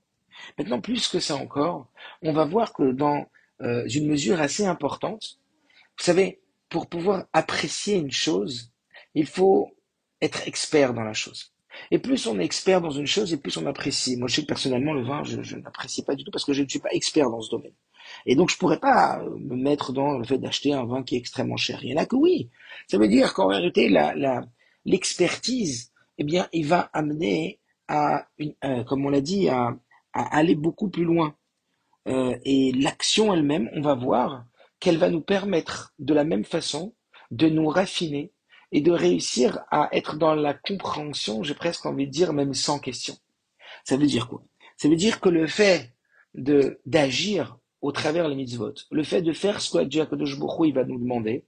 Maintenant, plus que ça encore, on va voir que dans une mesure assez importante, vous savez, pour pouvoir apprécier une chose, il faut être expert dans la chose. Et plus on est expert dans une chose, et plus on apprécie. Moi, je sais que personnellement, le vin, je n'apprécie pas du tout parce que je ne suis pas expert dans ce domaine. Et donc, je pourrais pas me mettre dans le fait d'acheter un vin qui est extrêmement cher. Il y en a que oui. Ça veut dire qu'en réalité, l'expertise, eh bien, il va amener comme on l'a dit, à aller beaucoup plus loin. Et l'action elle-même, on va voir qu'elle va nous permettre de la même façon de nous raffiner et de réussir à être dans la compréhension, j'ai presque envie de dire, même sans question. Ça veut dire quoi? Ça veut dire que le fait d'agir au travers les mitzvot, le fait de faire ce que Dieu Akadosh Baruch Hu, il va nous demander,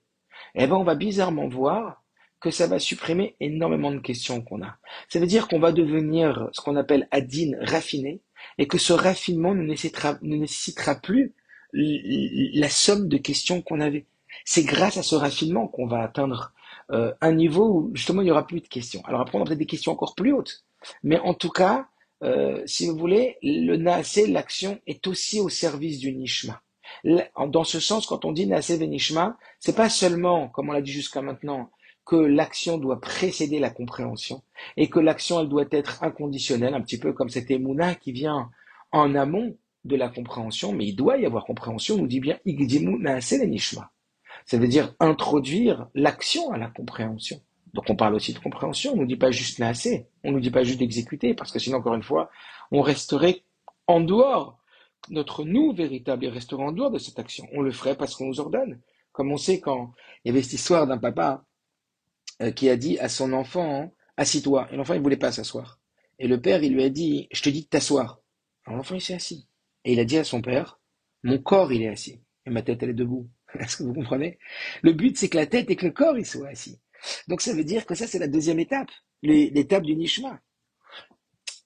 eh ben on va bizarrement voir que ça va supprimer énormément de questions qu'on a. Ça veut dire qu'on va devenir ce qu'on appelle adin raffiné, et que ce raffinement ne nécessitera plus la somme de questions qu'on avait. C'est grâce à ce raffinement qu'on va atteindre un niveau où justement il n'y aura plus de questions. Alors après on aura peut-être des questions encore plus hautes, mais en tout cas, si vous voulez, le naasé, l'action est aussi au service du nishma. Dans ce sens, quand on dit naasé venishma, c'est pas seulement, comme on l'a dit jusqu'à maintenant, que l'action doit précéder la compréhension et que l'action elle doit être inconditionnelle, un petit peu comme cette émouna qui vient en amont de la compréhension, mais il doit y avoir compréhension. On nous dit bien igdimu naasé venishma. Ça veut dire introduire l'action à la compréhension. Donc on parle aussi de compréhension, on ne nous dit pas juste naasé, on ne nous dit pas juste d'exécuter, parce que sinon, encore une fois, on resterait en dehors. Notre nous véritable il resterait en dehors de cette action. On le ferait parce qu'on nous ordonne. Comme on sait quand il y avait cette histoire d'un papa qui a dit à son enfant, hein, assis-toi. Et l'enfant, il voulait pas s'asseoir. Et le père, il lui a dit, je te dis de t'asseoir. Alors l'enfant, il s'est assis. Et il a dit à son père, mon corps, il est assis. Et ma tête, elle est debout. Est-ce que vous comprenez? Le but, c'est que la tête et que le corps, ils soient assis. Donc ça veut dire que ça, c'est la deuxième étape. L'étape du nishma.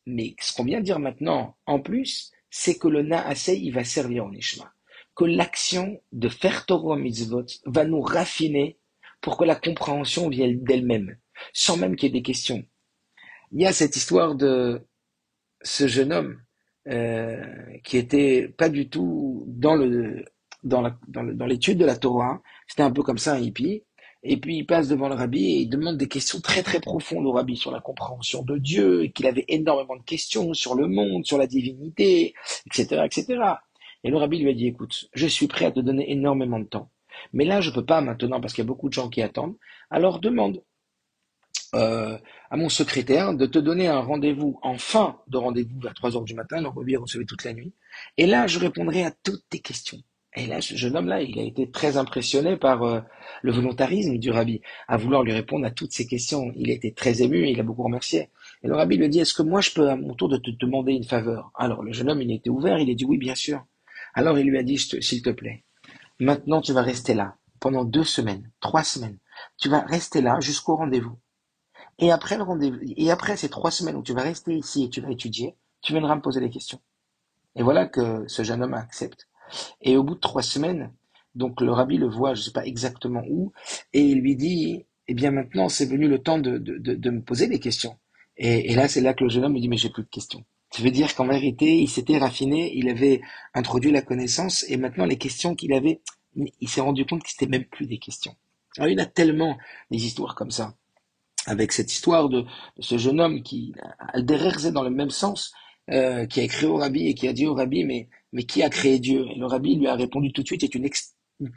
Mais ce qu'on vient de dire maintenant, en plus, c'est que le naaseh, il va servir au nishma. Que l'action de faire Torah mitzvot va nous raffiner pour que la compréhension vienne d'elle-même, sans même qu'il y ait des questions. Il y a cette histoire de ce jeune homme qui était pas du tout dans l'étude de la Torah. C'était un peu comme ça, un hippie. Et puis il passe devant le rabbi et il demande des questions très très profondes au rabbi sur la compréhension de Dieu, et qu'il avait énormément de questions sur le monde, sur la divinité, etc., etc. Et cetera. Et le rabbi lui a dit, écoute, je suis prêt à te donner énormément de temps. Mais là, je peux pas maintenant parce qu'il y a beaucoup de gens qui attendent. Alors demande à mon secrétaire de te donner un rendez-vous en fin de rendez-vous à 3 heures du matin, donc lui recevait toute la nuit. Et là, je répondrai à toutes tes questions. Et là, ce jeune homme-là, il a été très impressionné par le volontarisme du rabbi, à vouloir lui répondre à toutes ces questions. Il a été très ému et il a beaucoup remercié. Et le rabbi lui a dit, est-ce que moi, je peux à mon tour de te demander une faveur? Alors, le jeune homme, il était ouvert, il a dit oui, bien sûr. Alors, il lui a dit, s'il te plaît, maintenant, tu vas rester là pendant 2 semaines, 3 semaines. Tu vas rester là jusqu'au rendez-vous. Et après le rendez-vous, et après ces 3 semaines où tu vas rester ici et tu vas étudier, tu viendras me poser des questions. Et voilà que ce jeune homme accepte. Et au bout de 3 semaines, donc le rabbi le voit, je ne sais pas exactement où, et il lui dit, eh bien maintenant c'est venu le temps de me poser des questions. Et là, c'est là que le jeune homme me dit, mais j'ai plus de questions. Ça veut dire qu'en vérité, il s'était raffiné, il avait introduit la connaissance, et maintenant les questions qu'il avait, il s'est rendu compte que c'était même plus des questions. Alors il y en a tellement des histoires comme ça avec cette histoire de ce jeune homme qui, Alderer, dans le même sens, qui a écrit au rabbi et qui a dit au rabbi, mais qui a créé Dieu? Et le rabbi lui a répondu tout de suite, c'est une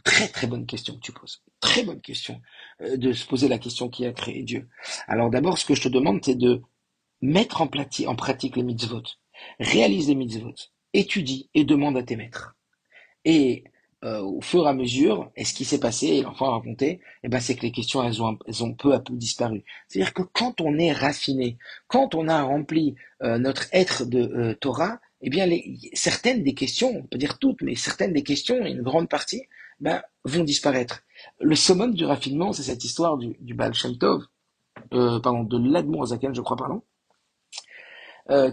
très très bonne question que tu poses. Très bonne question de se poser la question qui a créé Dieu. Alors d'abord, ce que je te demande, c'est de mettre en pratique les mitzvot. Réalise les mitzvot. Étudie et demande à tes maîtres. Et au fur et à mesure, et ce qui s'est passé, et l'enfant a raconté, eh ben, c'est que les questions, elles ont peu à peu disparu. C'est-à-dire que quand on est raffiné, quand on a rempli notre être de Torah, eh bien, certaines des questions, on peut dire toutes, mais certaines des questions, une grande partie, ben, vont disparaître. Le summum du raffinement, c'est cette histoire du Baal Shem Tov, de l'Admour Azaken, je crois, pardon,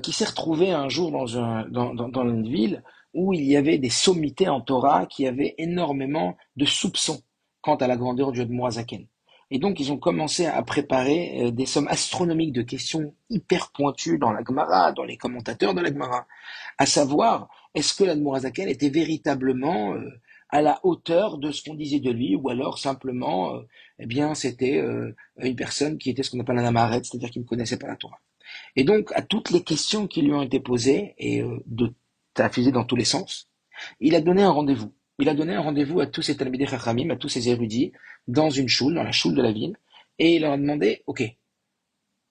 qui s'est retrouvé un jour dans une ville où il y avait des sommités en Torah qui avaient énormément de soupçons quant à la grandeur du Admorazaken. Et donc, ils ont commencé à préparer des sommes astronomiques de questions hyper pointues dans la Gemara, dans les commentateurs de la Gemara, à savoir, est-ce que l'Admorazaken était véritablement à la hauteur de ce qu'on disait de lui, ou alors simplement, eh bien, c'était une personne qui était ce qu'on appelle un amaret, c'est-à-dire qui ne connaissait pas la Torah. Et donc, à toutes les questions qui lui ont été posées, et ça a fusé dans tous les sens, il a donné un rendez-vous. Il a donné un rendez-vous à tous ces Talmidei Chachamim, à tous ces érudits, dans une choule, dans la choule de la ville, et il leur a demandé, ok,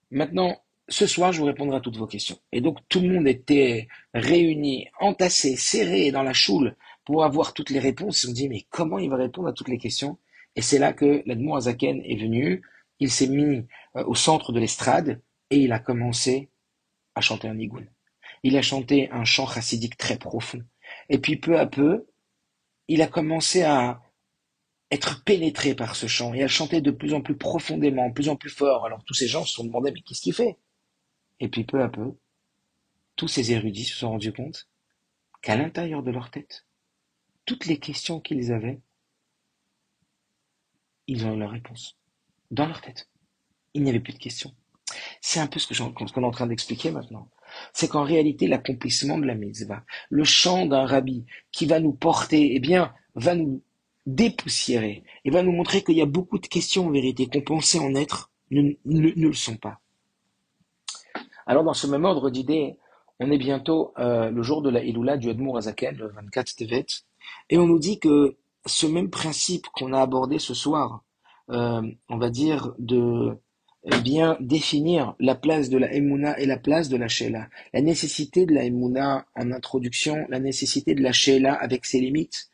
maintenant, ce soir, je vous répondrai à toutes vos questions. Et donc, tout le monde était réuni, entassé, serré dans la choule pour avoir toutes les réponses. Ils se sont dit, mais comment il va répondre à toutes les questions? Et c'est là que l'Admour Azaken est venu. Il s'est mis au centre de l'estrade et il a commencé à chanter un nigoun. Il a chanté un chant chassidique très profond. Et puis, peu à peu, il a commencé à être pénétré par ce chant et à chanter de plus en plus profondément, de plus en plus fort. Alors, tous ces gens se sont demandé, mais qu'est-ce qu'il fait? Et puis peu à peu, tous ces érudits se sont rendus compte qu'à l'intérieur de leur tête, toutes les questions qu'ils avaient, ils ont eu leur réponse. Dans leur tête. Il n'y avait plus de questions. C'est un peu ce qu'on est en train d'expliquer maintenant. C'est qu'en réalité, l'accomplissement de la mitzvah, le chant d'un rabbi qui va nous porter, eh bien, va nous dépoussiérer et va nous montrer qu'il y a beaucoup de questions en vérité qu'on pensait en être, ne le sont pas. Alors, dans ce même ordre d'idées, on est bientôt le jour de la Iloula du Admour Azaken, le 24 Tevet, et on nous dit que ce même principe qu'on a abordé ce soir, on va dire de bien définir la place de la Emouna et la place de la Sheila, la nécessité de la Emouna en introduction, la nécessité de la Sheila avec ses limites,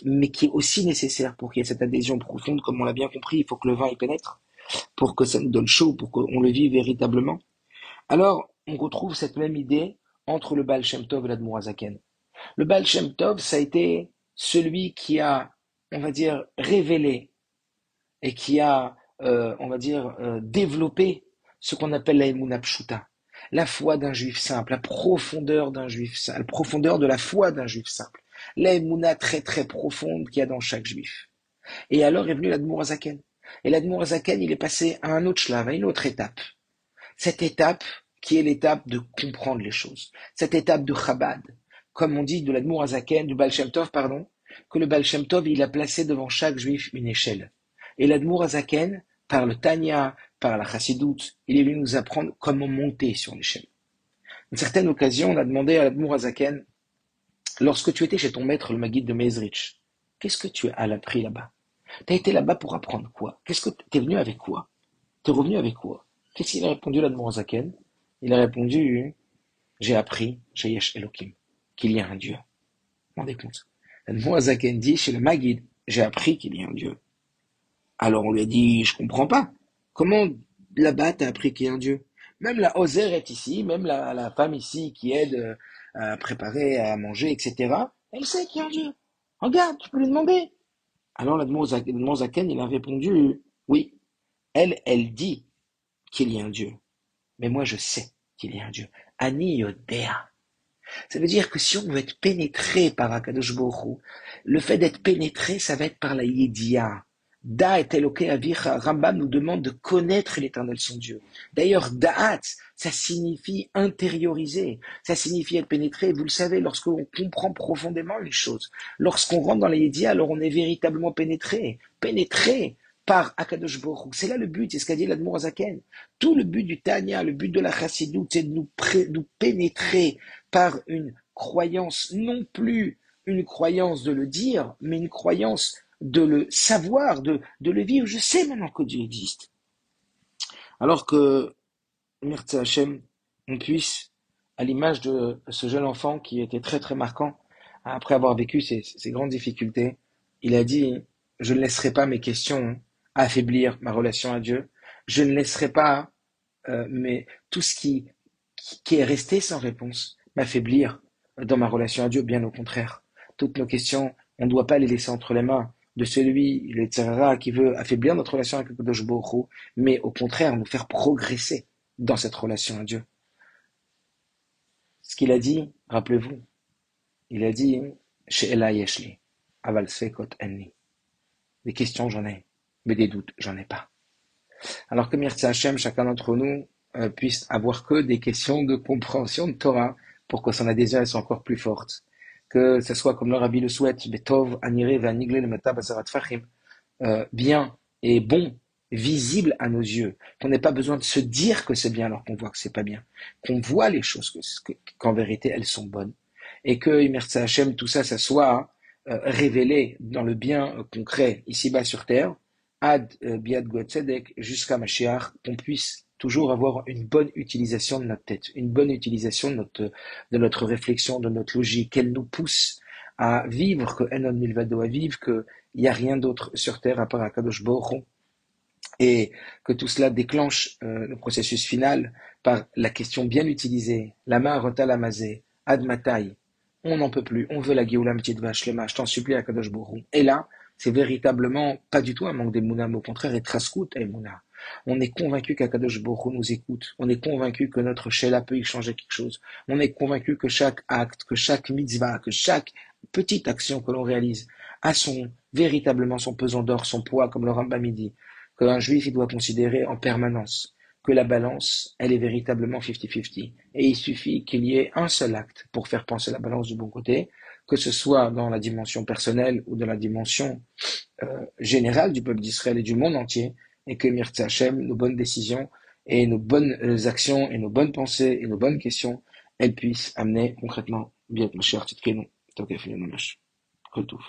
mais qui est aussi nécessaire pour qu'il y ait cette adhésion profonde, comme on l'a bien compris, il faut que le vin y pénètre, pour que ça nous donne chaud, pour qu'on le vive véritablement. Alors, on retrouve cette même idée entre le Baal Shem Tov et l'Admour Azaken. Le Baal Shem Tov, ça a été celui qui a, on va dire, révélé et qui a, on va dire, développé ce qu'on appelle la Emunah Pshuta, la foi d'un juif simple, la profondeur d'un juif simple, la profondeur de la foi d'un juif simple, la Emunah très très profonde qu'il y a dans chaque juif. Et alors est venu l'Admour Azaken. Et l'Admour Azaken, il est passé à un autre shlav, à une autre étape. Cette étape qui est l'étape de comprendre les choses, cette étape de Chabad, comme on dit de l'Admour Azaken, du Baal Shem Tov, pardon, que le Baal Shem Tov, il a placé devant chaque juif une échelle. Et l'Admour Azaken, par le Tanya, par la Chassidoute, il est venu nous apprendre comment monter sur l'échelle. Une certaine occasion, on a demandé à l'Admour Azaken, lorsque tu étais chez ton maître, le Maguide de Mezrich, qu'est-ce que tu as appris là-bas? Tu as été là-bas pour apprendre quoi? Qu'est-ce que t'es venu avec quoi? T'es revenu avec quoi? Qu'est-ce qu'il a répondu l'Admour Azaken? Il a répondu, j'ai appris chez Yesh Elohim qu'il y a un Dieu. Vous vous rendez compte? L'Admour Azaken dit chez le Maguide, j'ai appris qu'il y a un Dieu. Alors on lui a dit, je comprends pas. Comment là-bas t'as appris qu'il y a un Dieu? Même la Ozer est ici, même la femme ici qui aide à préparer, à manger, etc. Elle sait qu'il y a un Dieu. Regarde, tu peux lui demander. Alors l'Admour Zaken, il a répondu, oui, elle dit qu'il y a un Dieu. Mais moi je sais qu'il y a un Dieu. Ani Yodea. Ça veut dire que si on veut être pénétré par Akadosh Baruch Hu, le fait d'être pénétré, ça va être par la Yedia. Da et Eloké Avicha, Rambam nous demande de connaître l'Éternel son Dieu. D'ailleurs, Da'at, ça signifie intérioriser, ça signifie être pénétré. Vous le savez, lorsqu'on comprend profondément les choses, lorsqu'on rentre dans la Yedia, alors on est véritablement pénétré. Pénétré par Akadosh Baruch Hu. C'est là le but, c'est ce qu'a dit l'Admour Azaken. Tout le but du Tanya, le but de la Chassidoute, c'est de nous pénétrer par une croyance, non plus une croyance de le dire, mais une croyance de le savoir, de le vivre. Je sais maintenant que Dieu existe. Alors que, merci Hachem, on puisse, à l'image de ce jeune enfant qui était très très marquant, après avoir vécu ces grandes difficultés, il a dit, je ne laisserai pas mes questions affaiblir ma relation à Dieu, je ne laisserai pas mais tout ce qui est resté sans réponse m'affaiblir dans ma relation à Dieu, bien au contraire. Toutes nos questions, on ne doit pas les laisser entre les mains de celui, le Tzarara, qui veut affaiblir notre relation avec le Kadosh Baruch Hu, mais au contraire, nous faire progresser dans cette relation à Dieu. Ce qu'il a dit, rappelez-vous, il a dit, She'ela yeshli, aval sfekot enni. Des questions, j'en ai, mais des doutes, j'en ai pas. Alors que Mirza Hashem, chacun d'entre nous puisse avoir que des questions de compréhension de Torah pour que son adhésion soit encore plus forte. Que ce soit comme le Rabbi le souhaite, Betov, Aniré, Vanigle, le Mata, Bazarat Fachim, bien et bon, visible à nos yeux, qu'on n'ait pas besoin de se dire que c'est bien alors qu'on voit que c'est pas bien, qu'on voit les choses qu'en vérité elles sont bonnes, et que Mirza Hashem, tout ça, ça soit révélé dans le bien concret ici-bas sur terre, ad biad Tzedek jusqu'à Mashiach, qu'on puisse toujours avoir une bonne utilisation de notre tête, une bonne utilisation de notre réflexion, de notre logique, qu'elle nous pousse à vivre, que Enon Milvado à vivre, qu'il n'y a rien d'autre sur terre à part Akadosh Baruch Hu, et que tout cela déclenche le processus final par la question bien utilisée, lama rota lamazé, ad matai, on n'en peut plus, on veut la Géoula Mitzvah Shlema, je t'en supplie Akadosh Baruch Hu. Et là, c'est véritablement pas du tout un manque d'Emouna, mais au contraire, et traskout Emouna. On est convaincu qu'Akadosh Baruch Hu nous écoute. On est convaincu que notre Sheila peut y changer quelque chose. On est convaincu que chaque acte, que chaque mitzvah, que chaque petite action que l'on réalise a véritablement son pesant d'or, son poids, comme le Rambam dit, qu'un juif il doit considérer en permanence que la balance, elle est véritablement 50-50. Et il suffit qu'il y ait un seul acte pour faire pencher la balance du bon côté, que ce soit dans la dimension personnelle ou dans la dimension générale du peuple d'Israël et du monde entier, et que Mirza Hashem, nos bonnes décisions et nos bonnes actions et nos bonnes pensées et nos bonnes questions, elles puissent amener concrètement Biat Mashiach Tzidkenu, Tokef Mamash. Kol Tov.